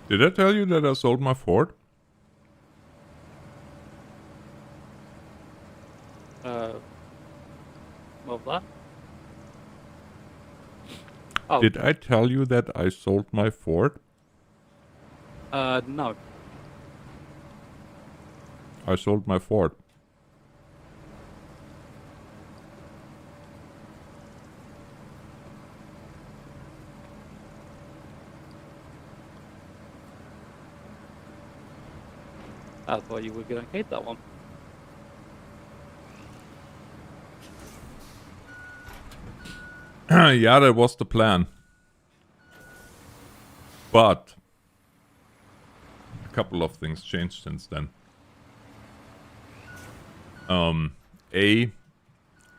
Did I tell you that I sold my Ford? What was that? Oh, Did I tell you that I sold my Ford? no. I sold my Ford. I thought you were going to keep that one. Yeah, that was the plan. But a couple of things changed since then.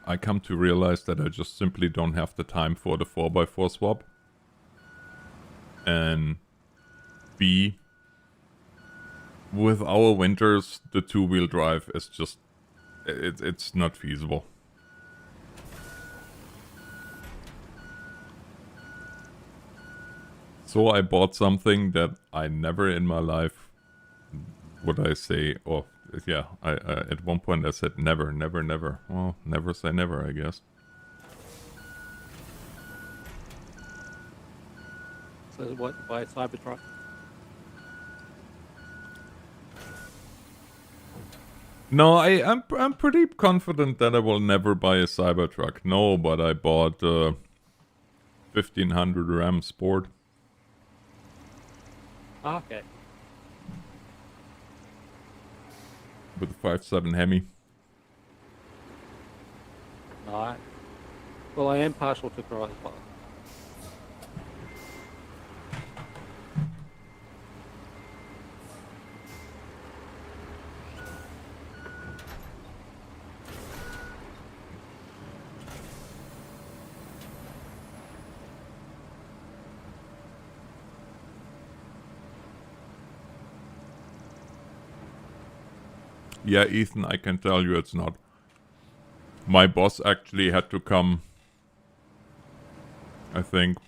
I come to realize that I just simply don't have the time for the 4x4 swap. And B, with our winters, the two-wheel drive is just... It's not feasible. So I bought something that I never in my life would I say, oh, yeah, I at one point I said never, never, never. Well, never say never, I guess. So what, buy a Cybertruck? No, I'm pretty confident that I will never buy a Cybertruck. No, but I bought a 1500 Ram Sport. Ah, okay. With a 5.7 Hemi. Alright. Well, I am partial to Chrysler. Yeah, Ethan, I can tell you it's not. My boss actually had to come, I think,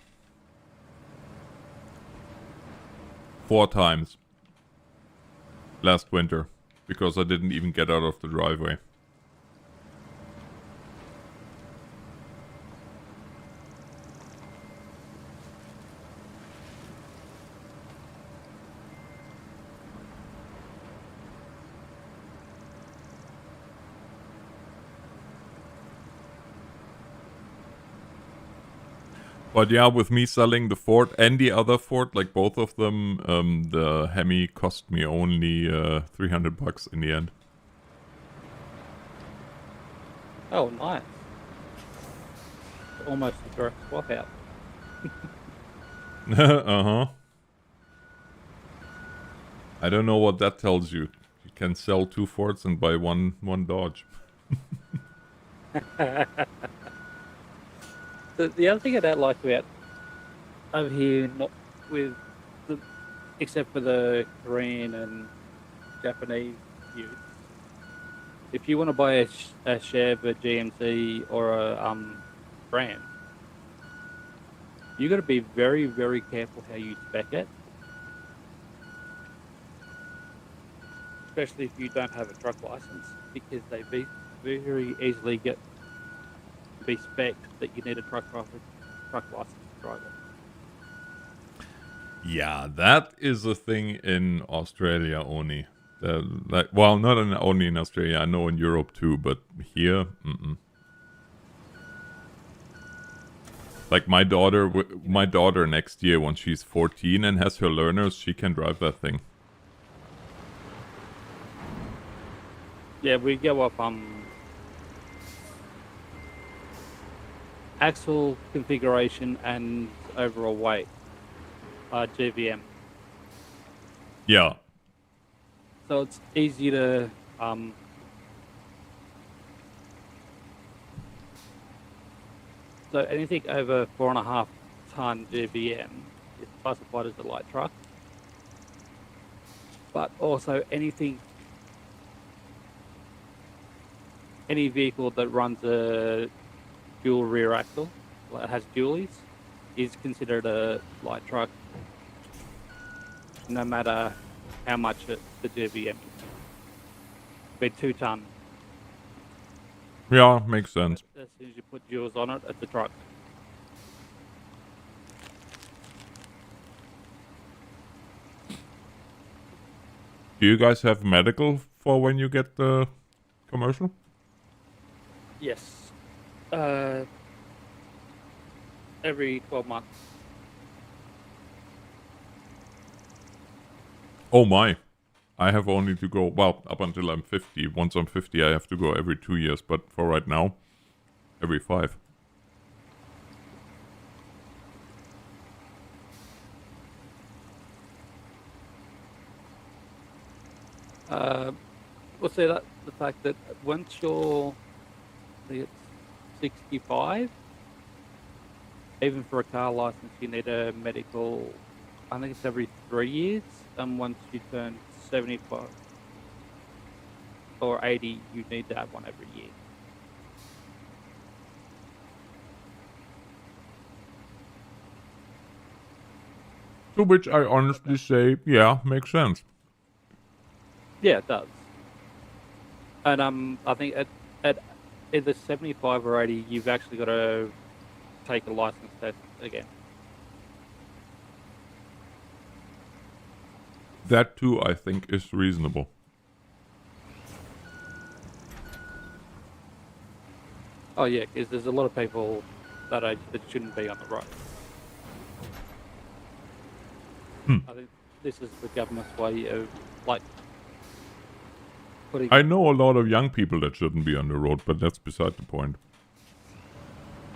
4 times last winter because I didn't even get out of the driveway. But yeah, with me selling the Ford and the other Ford, like both of them, the Hemi cost me only $300 in the end. Oh, nice. Almost a direct swap out. Uh-huh. I don't know what that tells you. You can sell 2 Fords and buy one Dodge. The other thing I don't like about over here, not with the, except for the Korean and Japanese youth, if you want to buy a Chev, a GMC, or a Ram, you got to be very, very careful how you spec it, especially if you don't have a truck license, because they very easily get to be spec'd that you need a truck license to drive it. Yeah, that is a thing in Australia only. Well, not only in Australia. I know in Europe too, but here, Like my daughter next year, when she's 14 and has her learners, she can drive that thing. Yeah, we go up axle configuration and overall weight, GVM. Yeah. So it's easy to so anything over 4.5 ton GVM is classified as a light truck. But also any vehicle that runs a dual rear axle, that has dualies, is considered a light truck, no matter how much the GVM is. Be 2 ton. Yeah, makes sense. As soon as you put duals on it, it's a truck. Do you guys have medical for when you get the commercial? Yes. Every 12 months. Oh my. I have only to go, well, up until I'm 50. Once I'm 50, I have to go every 2 years. But for right now, every 5. We'll say that the fact that once you're, I think it's 65, even for a car license, you need a medical. I think it's every 3 years, and once you turn 75 or 80, you need to have one every year. To which I honestly say, yeah, makes sense. Yeah, it does. And I think at either 75 or 80, you've actually got to take a license test again. That too, I think, is reasonable. Oh yeah, because there's a lot of people that age that shouldn't be on the road. I think this is the government's way of like putting. I know a lot of young people that shouldn't be on the road, but that's beside the point.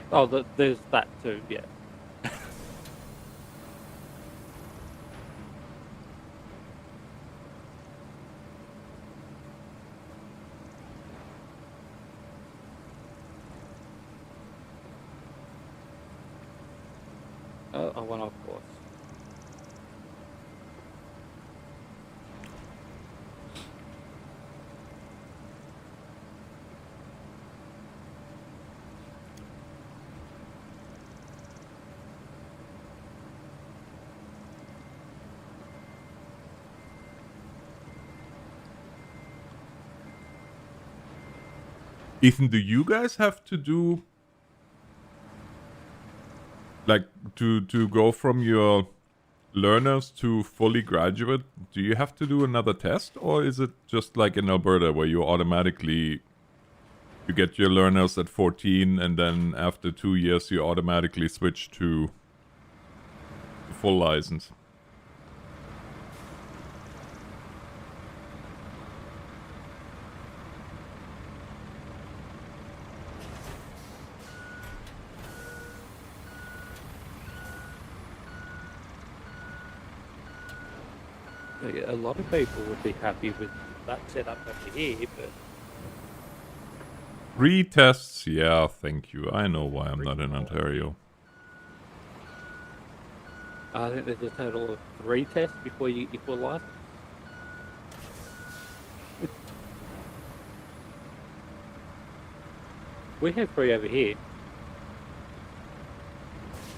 Oh, there's that too. Yeah. I went off course. Ethan, do you guys have to do, like, to go from your learners to fully graduate, do you have to do another test? Or is it just like in Alberta where you automatically You get your learners at 14, and then after 2 years you automatically switch to the full license. A lot of people would be happy with that setup over here, but Retests, yeah, thank you. I know why I'm not in Ontario. I think there's a total of 3 tests before you get your full license. We have 3 over here.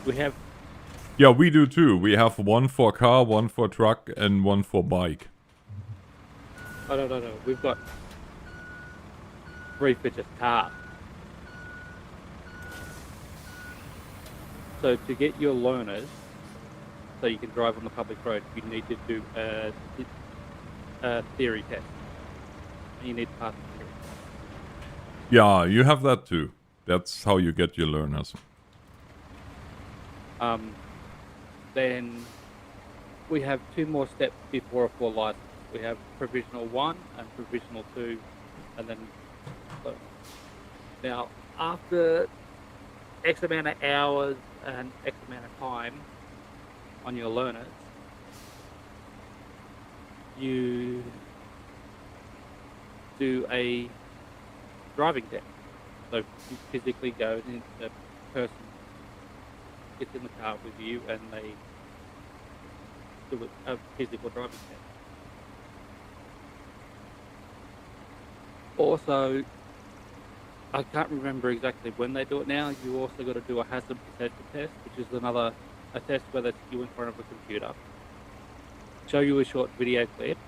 We have... Yeah, we do too. We have 1 for car, 1 for truck, and 1 for bike. Oh, no. We've got 3 for just car. So to get your learners, so you can drive on the public road, you need to do a theory test. You need to pass the theory test. Yeah, you have that too. That's how you get your learners. Then we have 2 more steps before a full license. We have provisional 1 and provisional 2, and then now after X amount of hours and X amount of time on your learners, you do a driving test. So you physically go and the person gets in the car with you and they do a physical driving test. Also, I can't remember exactly when they do it now. You also got to do a hazard perception test, which is a test where they sit you in front of a computer, show you a short video clip,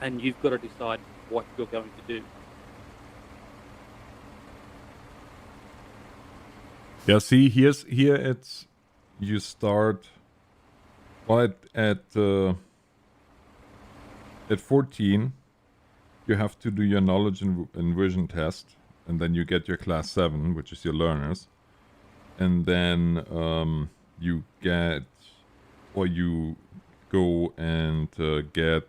and you've got to decide what you're going to do. Yeah, see, here it's you start well at 14. You have to do your knowledge and vision test, and then you get your class 7, which is your learners, and then you get or you go and get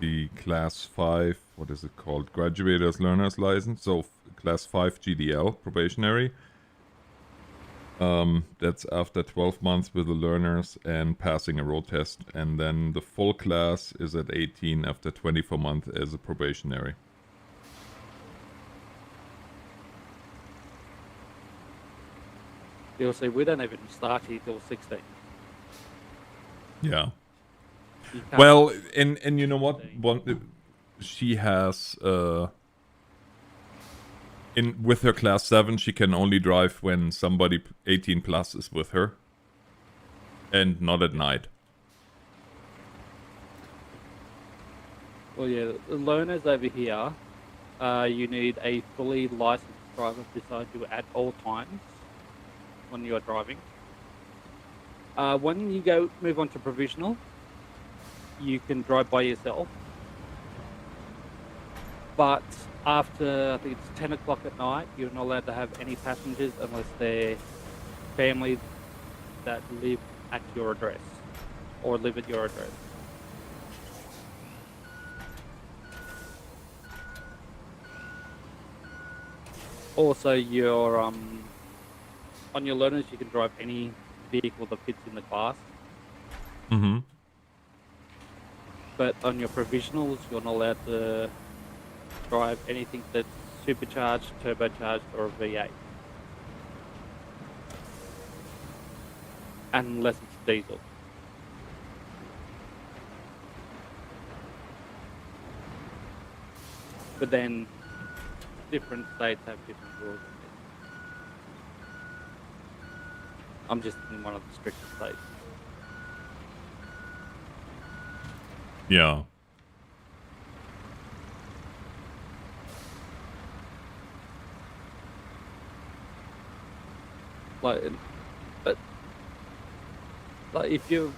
the class 5. What is it called? Graduator's learner's license. So class 5 GDL probationary. That's after 12 months with the learners and passing a road test. And then the full class is at 18 after 24 months as a probationary. You'll see, we don't even start here till 16. Yeah. Well, and you know what? She has... with her class 7, she can only drive when somebody 18 plus is with her. And not at night. Well, yeah, the learners over here, you need a fully licensed driver beside you at all times when you're driving. When you move on to provisional, you can drive by yourself. But after, I think it's 10 o'clock at night, you're not allowed to have any passengers unless they're family that live at your address or live at your address. Also, your on your learners, you can drive any vehicle that fits in the class. Mm-hmm. But on your provisionals, you're not allowed to drive anything that's supercharged, turbocharged, or a V8. Unless it's diesel. But then, different states have different rules. I'm just in one of the strictest states. Yeah. But if your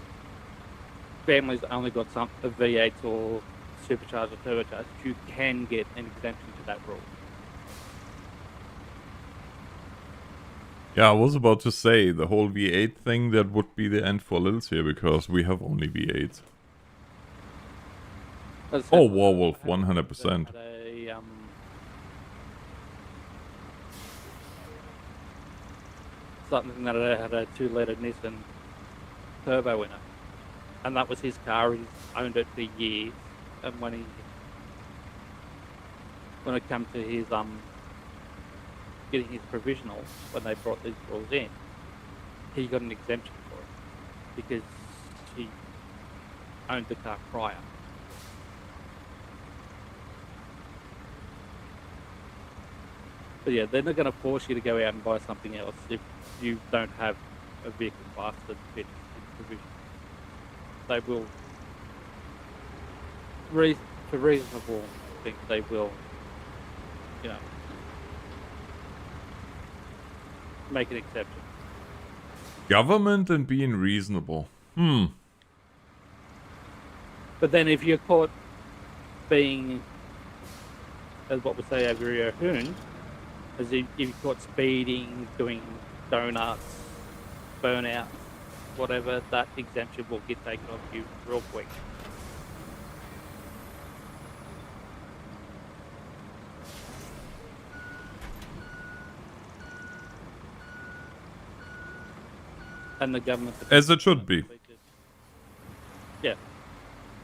family's only got a V8 or supercharged or turbocharged, you can get an exemption to that rule. Yeah, I was about to say, the whole V8 thing, that would be the end for Lils here, because we have only V8s. As I Oh, said, Warwolf, I had 100%. something that had a 2-liter Nissan turbo in it, and that was his car. He's owned it for years, and when it came to his getting his provisional, when they brought these rules in, he got an exemption for it because he owned the car prior. But yeah, they're not going to force you to go out and buy something else if you don't have a vehicle class that fits in provision. They will, for reasonable things, they will, you know, make an exception. Government and being reasonable. But then if you're caught being, as what we say over here, hooned, as if you're caught speeding, doing donuts, burnout, whatever, that exemption will get taken off you real quick. And the government's opinion, As it should be. Yeah.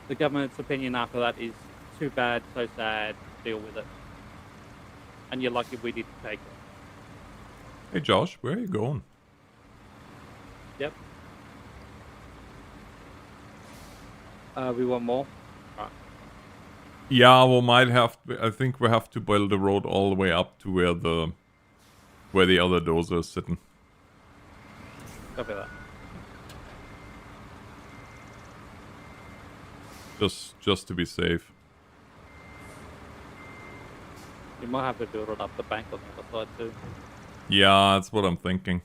The government's opinion after that is too bad, so sad, deal with it. And you're lucky we didn't take it. Hey Josh, where are you going? Yep. We want more? Alright. Yeah, we might have to, I think we have to build the road all the way up to where the other dozer is sitting. Copy that. Just to be safe. You might have to build it up the bank on the other side too. Yeah, that's what I'm thinking.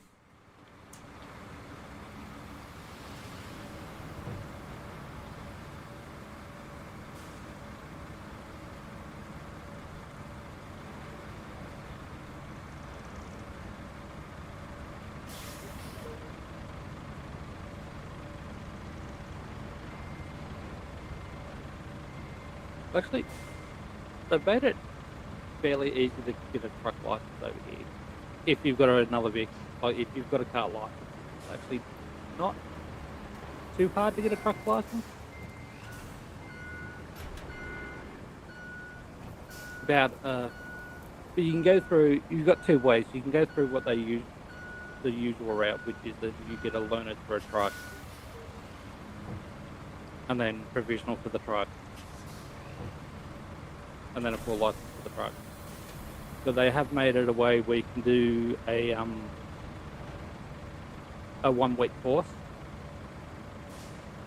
Actually, they've made it fairly easy to get a truck license over here. If you've got another vehicle, or if you've got a car license, it's actually not too hard to get a truck license. But you can go through, you've got two ways. You can go through what they use, the usual route, which is that you get a loaner for a truck, and then provisional for the truck, and then a full license for the truck. But they have made it a way where you can do a 1-week course,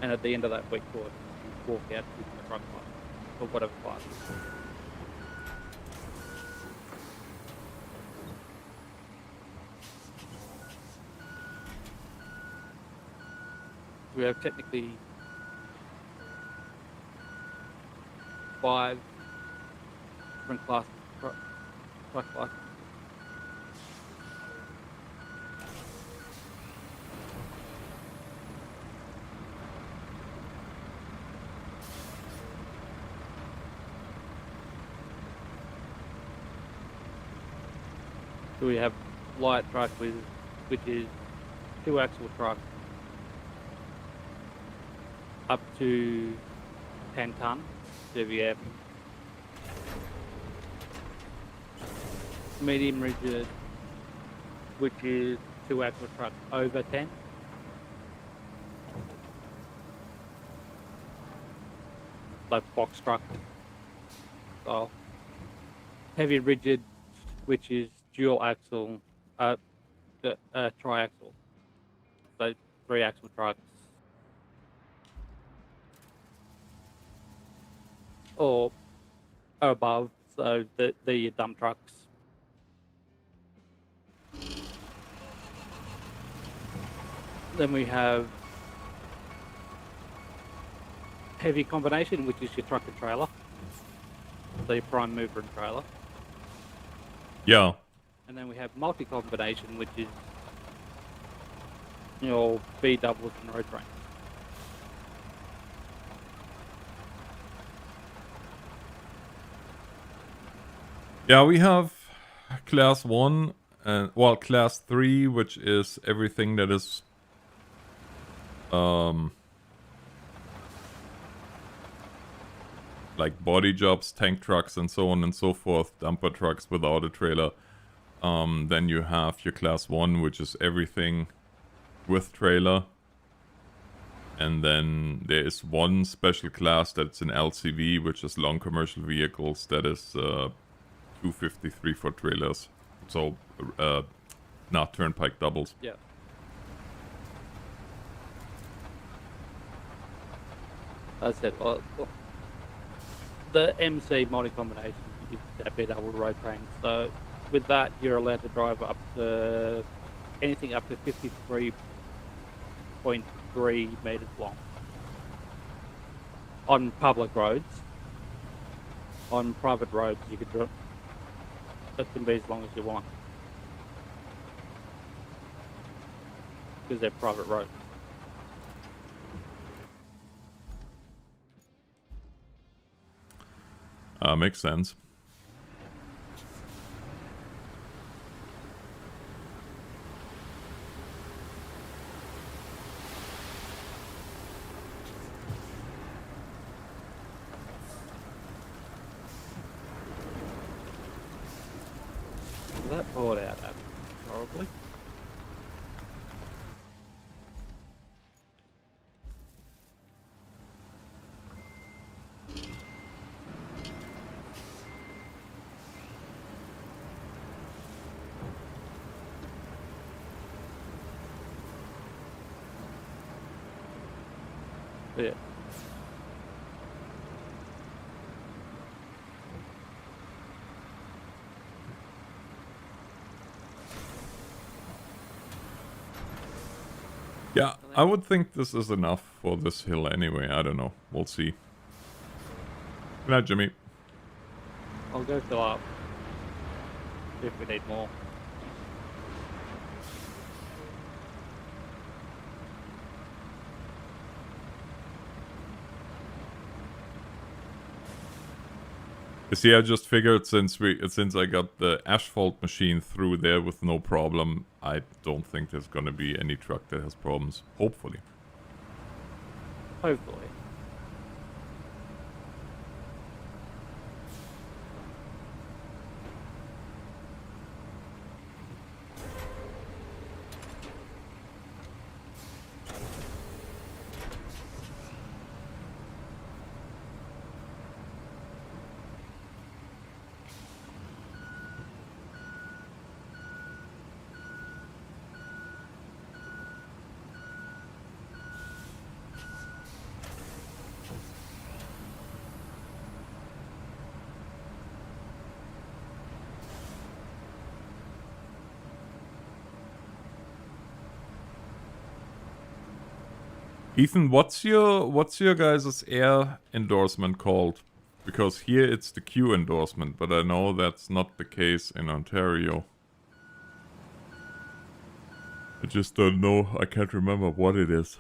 and at the end of that week course, you walk out with the truck license or whatever class. We have technically 5 different classes of truck license. So we have light truck which is 2-axle truck up to 10 ton CVF. Medium rigid, which is 2-axle truck over 10. Like box truck style. Heavy rigid, which is dual axle, triaxle. So 3-axle trucks. Or above, so the dump trucks. Then we have heavy combination, which is your truck and trailer. So your prime mover and trailer. Yeah. And then we have multi-combination, which is your B doubles and road trains. Yeah, we have class 1 and, well, class 3, which is everything that is like body jobs, tank trucks, and so on and so forth, dumper trucks without a trailer. Then you have your class 1, which is everything with trailer. And then there is one special class that's an LCV, which is long commercial vehicles, that is 253 for trailers. So, not turnpike doubles. Yeah. That's it. Well, the MC multi combination is a B double road train. So with that, you're allowed to drive up to anything up to 53.3 meters long on public roads. On private roads, you could drive. That can be as long as you want because they're private roads. Makes sense. That poured out horribly. Yeah. Yeah, I would think this is enough for this hill anyway. I don't know. We'll see. Good night, Jimmy. I'll go fill up if we need more. You see, I just figured since I got the asphalt machine through there with no problem, I don't think there's gonna be any truck that has problems. Hopefully. Hopefully. Ethan, what's your guys' air endorsement called? Because here it's the Q endorsement, but I know that's not the case in Ontario. I just don't know. I can't remember what it is.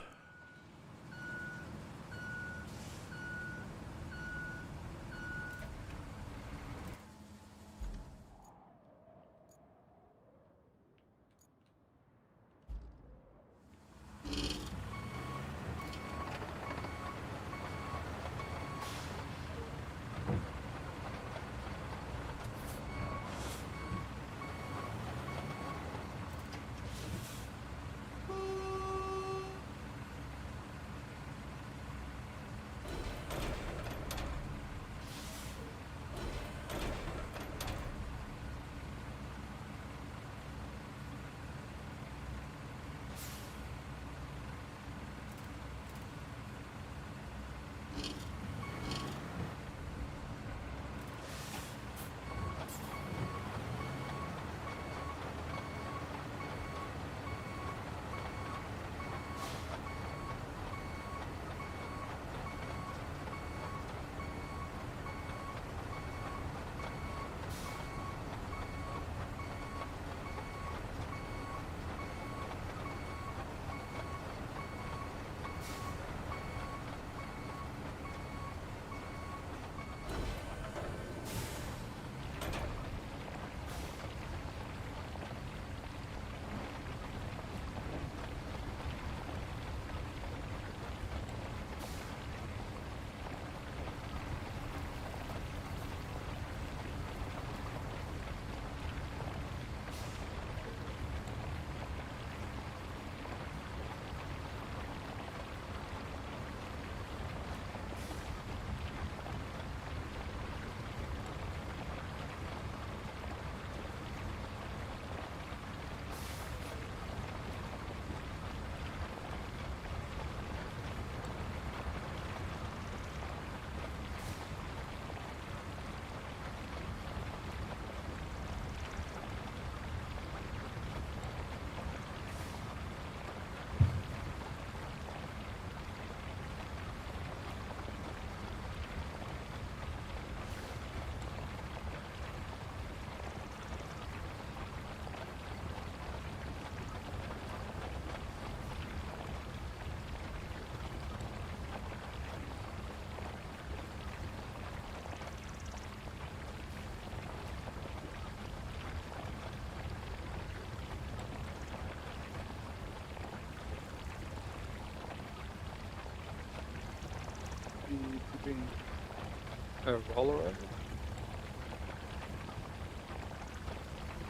Bring a roller over.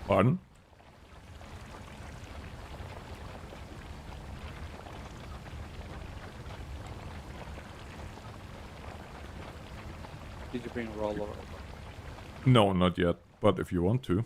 Pardon? Did you bring a roller over? No, not yet. But if you want to.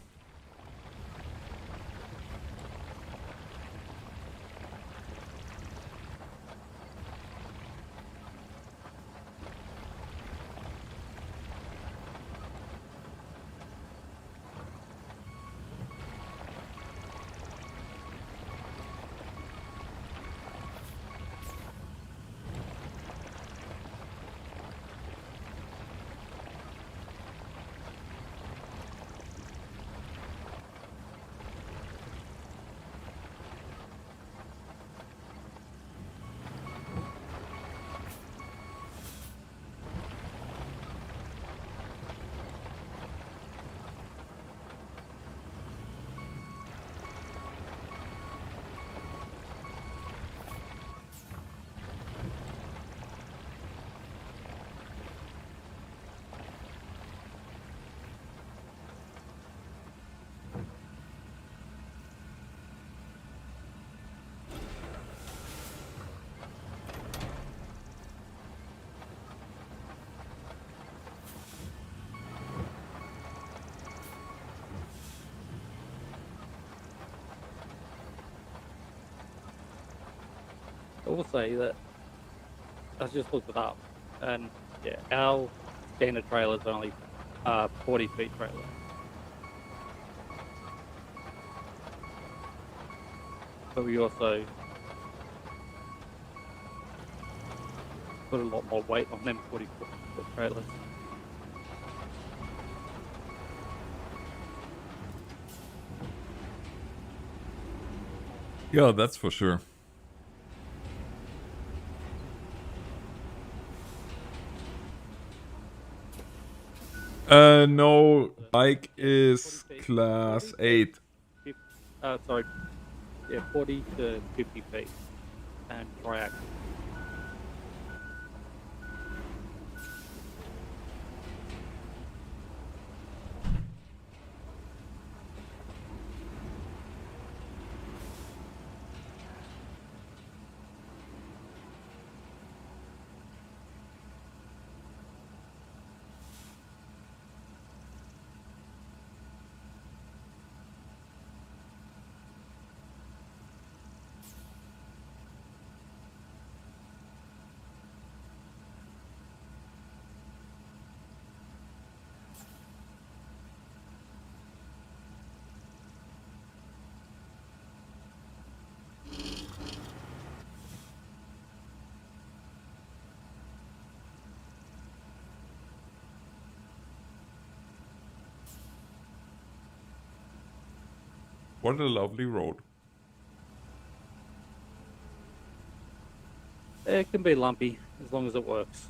I will say that I just looked it up, and yeah, our standard trailer is only 40 feet trailer. But we also put a lot more weight on them 40-foot trailers. Yeah, that's for sure. No, bike is class 8. Sorry, yeah, 40 to 50 feet, and triaxle. What a lovely road. It can be lumpy as long as it works.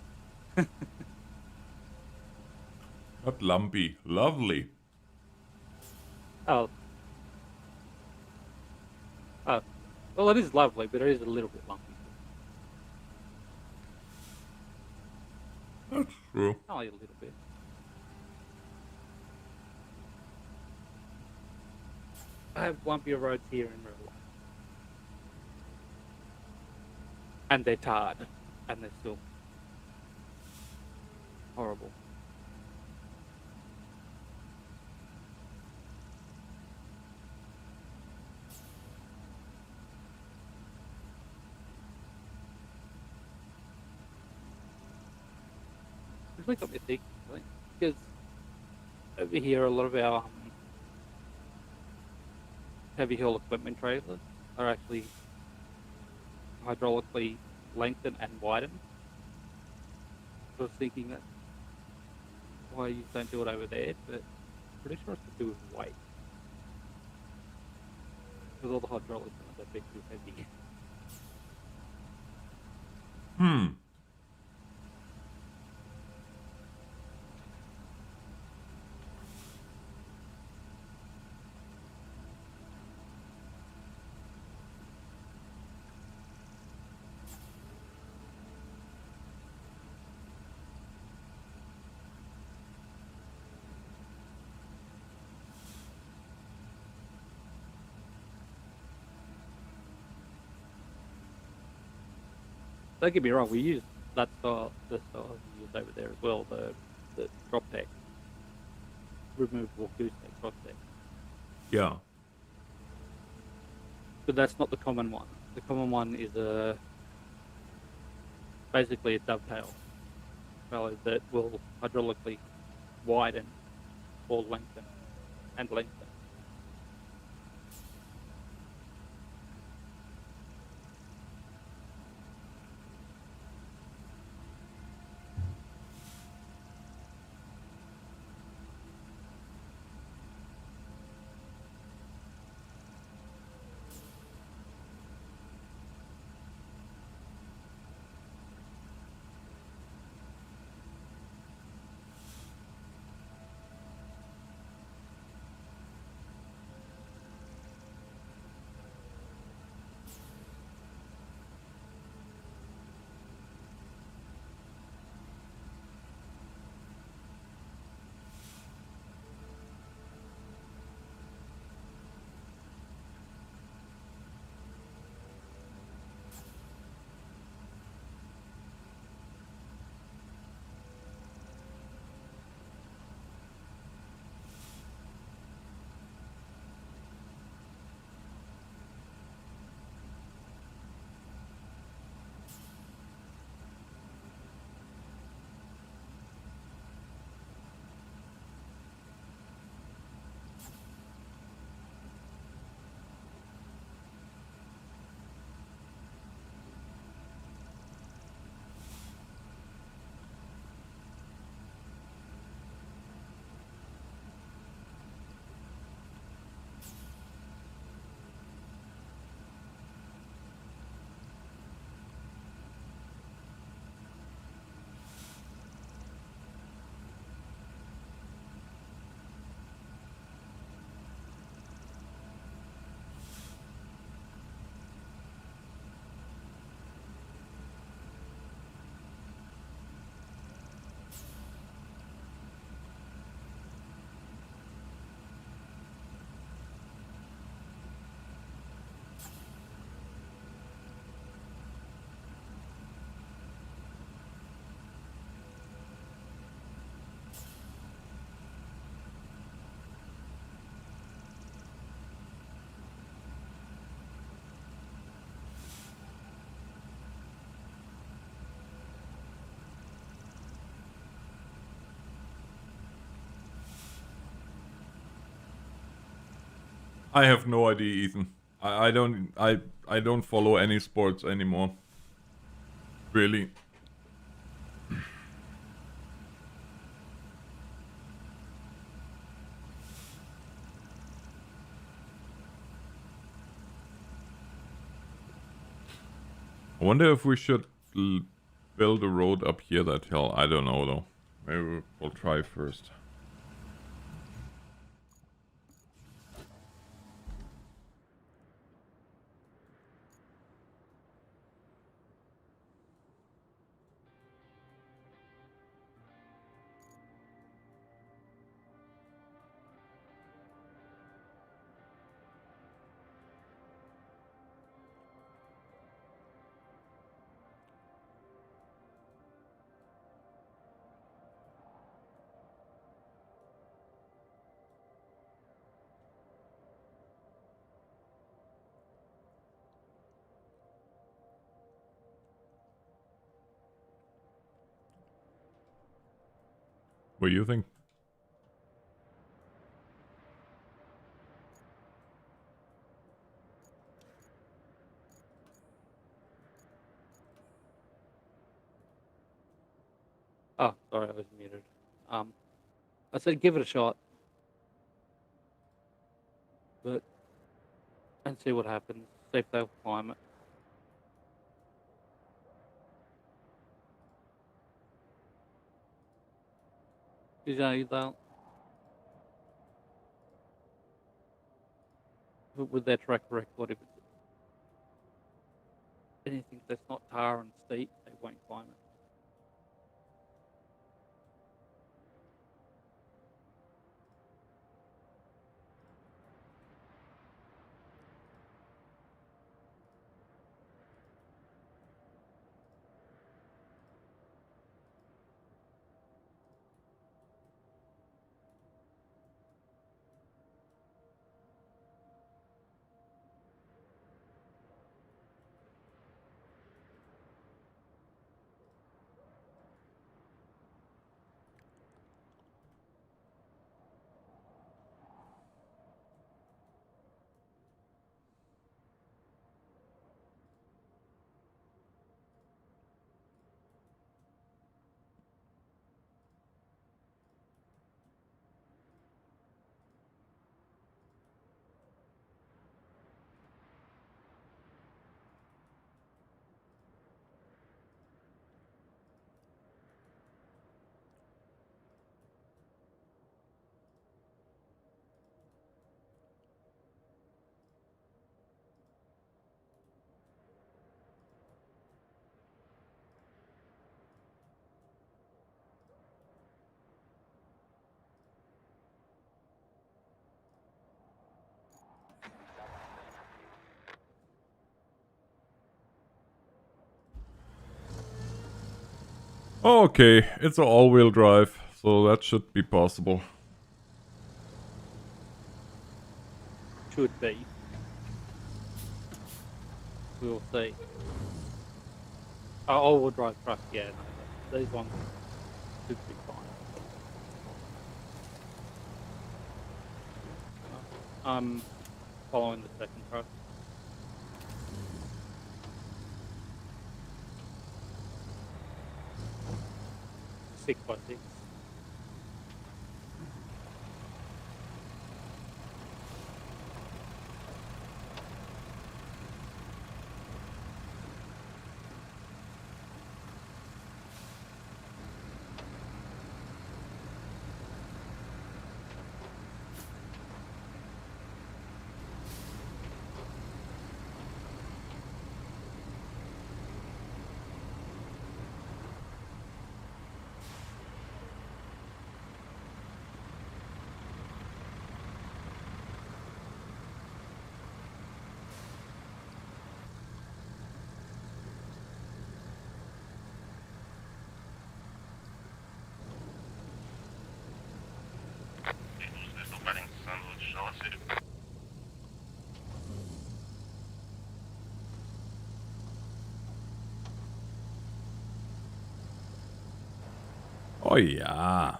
Not lumpy, lovely. Oh, well, it is lovely, but it is a little bit lumpy. That's true. Only a little bit. I have lumpier roads here in real life, and they're tarred, and they're still horrible. It's like got me thinking, I think, because over here a lot of our heavy haul equipment trailers are actually hydraulically lengthened and widened. I was thinking that why you don't do it over there, but I'm pretty sure it's to do with weight. With all the hydraulics in it, they're too heavy. Hmm. don't get me wrong, we use that style, the style we use over there as well, the drop deck, removable gooseneck drop deck. Yeah. But that's not the common one. The common one is basically a dovetail bellows that will hydraulically widen or lengthen and lengthen. I have no idea, Ethan. I don't follow any sports anymore. Really. I wonder if we should build a road up here that hill. I don't know though. Maybe we'll try first. What do you think? Oh, sorry, I was muted. I said give it a shot, but and see what happens. See if they'll climb it. You know, they'll with their track record, if it's anything that's not tar and steep, they won't climb it. Okay, it's an all-wheel drive, so that should be possible. Should be. We'll see. Oh, all-wheel drive truck, yeah, no, these ones should be fine. I'm following the second truck. 6x6. Oh ja.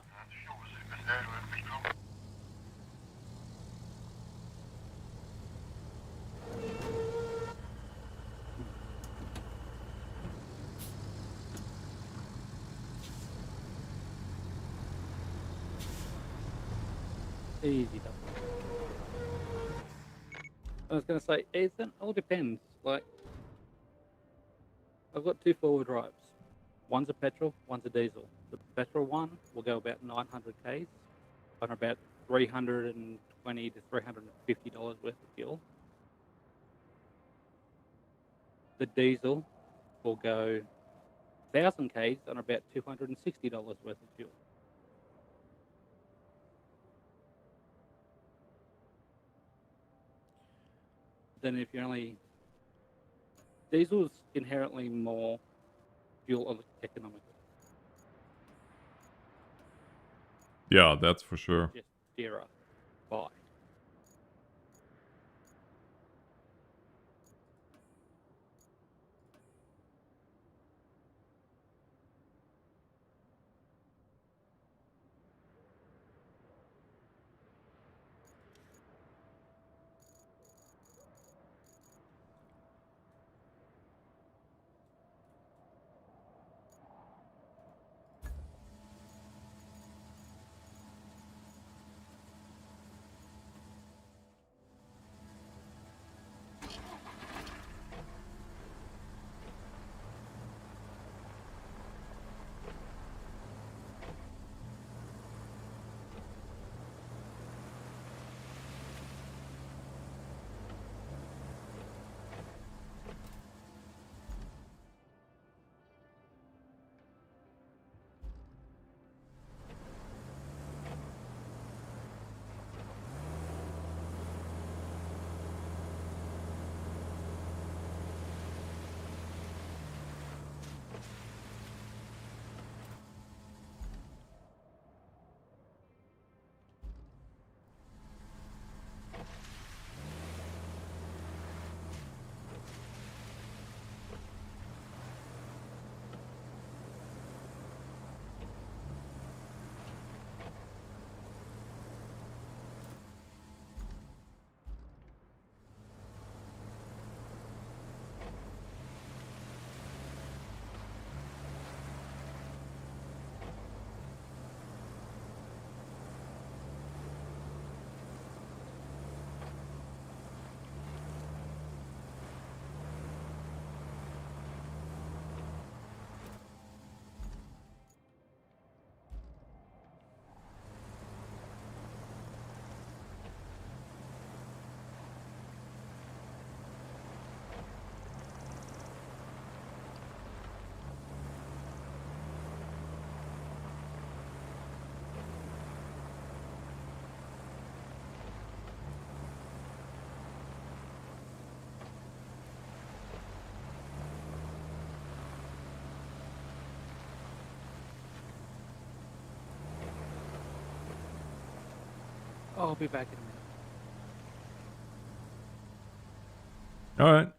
Easy done. I was going to say, it all depends. Like, I've got two forward drives. One's a petrol, one's a diesel. The petrol one will go about 900 k's on about $320 to $350 worth of fuel. The diesel will go 1,000 k's on about $260 worth of fuel. Then if you're only... Diesel's inherently more fuel economical. Yeah, that's for sure. Just dearer buy. I'll be back in a minute. Alright.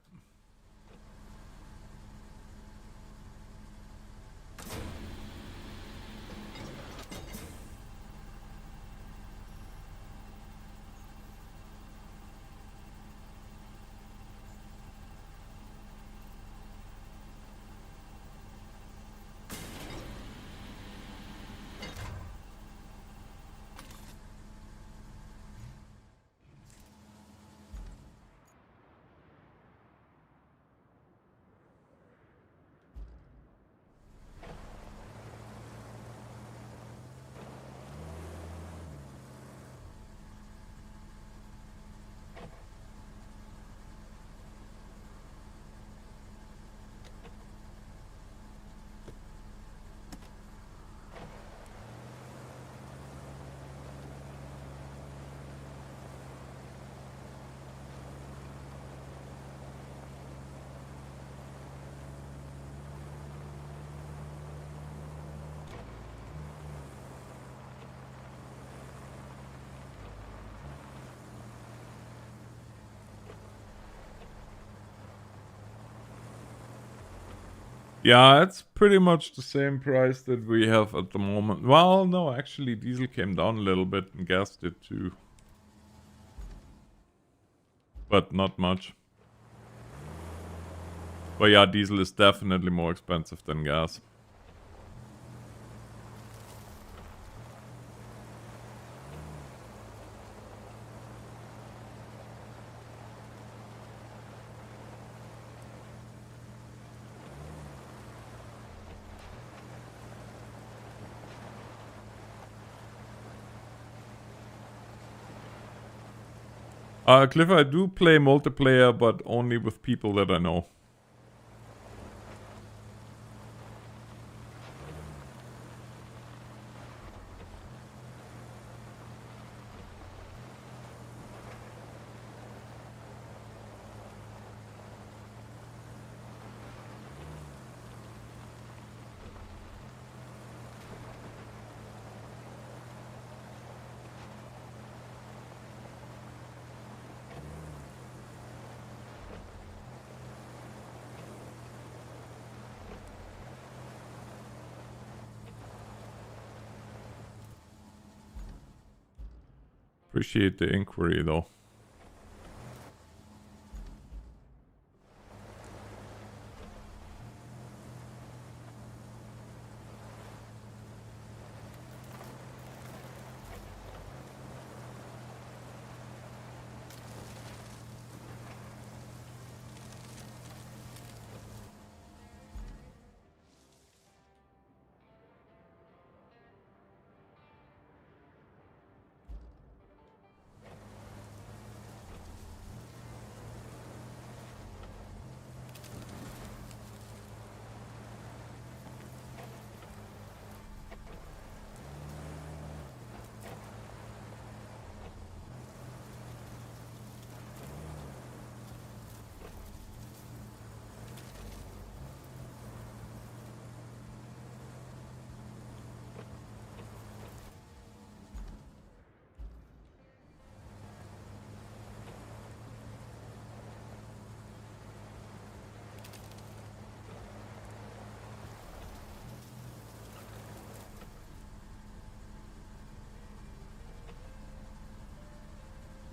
Yeah, it's pretty much the same price that we have at the moment. Well, no, actually, diesel came down a little bit and gas did too. But not much. But yeah, diesel is definitely more expensive than gas. Cliff, I do play multiplayer, but only with people that I know. Appreciate the inquiry, though.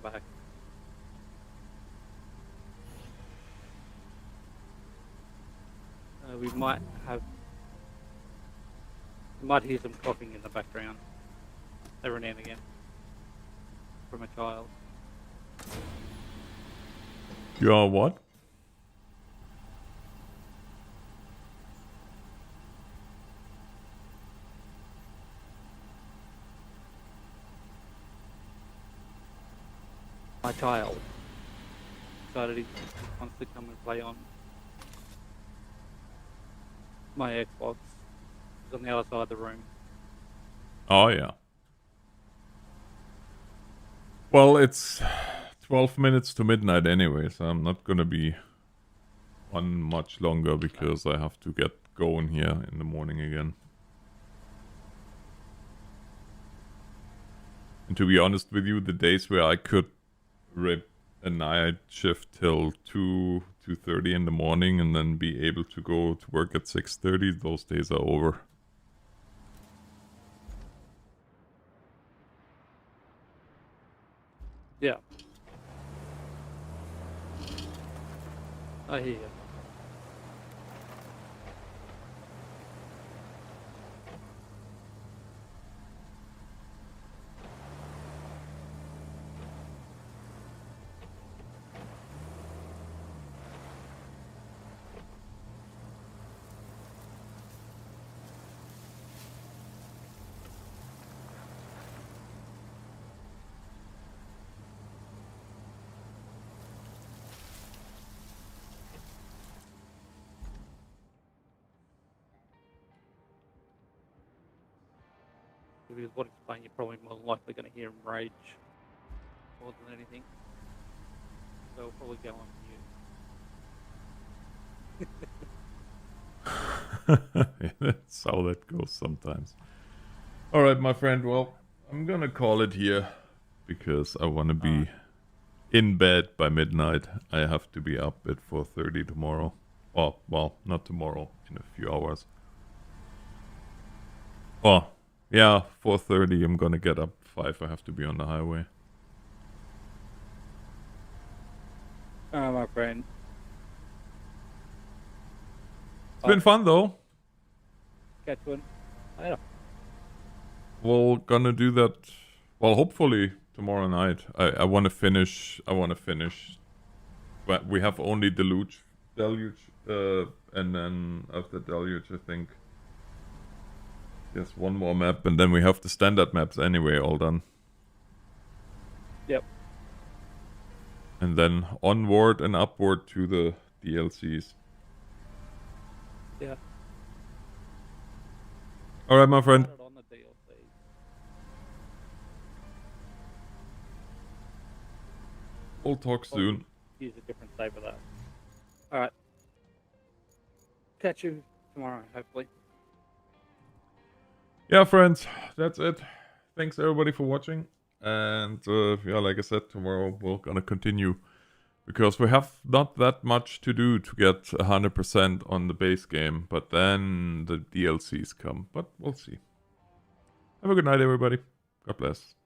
Back. We might hear some coughing in the background every now and again from a child. You are what? My child decided he wants to come and play on my Xbox. He's on the other side of the room. Oh, yeah. Well, it's 12 minutes to midnight anyway, so I'm not gonna be on much longer because I have to get going here in the morning again. And to be honest with you, the days where I could rip a night shift till 2:30 in the morning and then be able to go to work at 6:30, those days are over. Yeah. I hear you. With what he's playing, you're probably more likely going to hear him rage more than anything. So we'll probably go on mute. That's how that goes sometimes. Alright, my friend, well, I'm gonna call it here because I want to be in bed by midnight. I have to be up at 4:30 tomorrow. Oh, well, not tomorrow, in a few hours. Oh, yeah, 4:30, I'm gonna get up 5, I have to be on the highway. My friend. It's been fun, though. Catch one later. We're gonna do that, well, hopefully tomorrow night. I want to finish, but we have only Deluge, and then after Deluge, I think there's one more map, and then we have the standard maps anyway, all done. Yep. And then onward and upward to the DLCs. Yeah. Alright, my friend. Started on the DLC. We'll talk soon. Use a different save for that. Alright. Catch you tomorrow, hopefully. Yeah, friends, that's it. Thanks everybody for watching. And yeah, like I said, tomorrow we're gonna continue. Because we have not that much to do to get 100% on the base game. But then the DLCs come. But we'll see. Have a good night, everybody. God bless.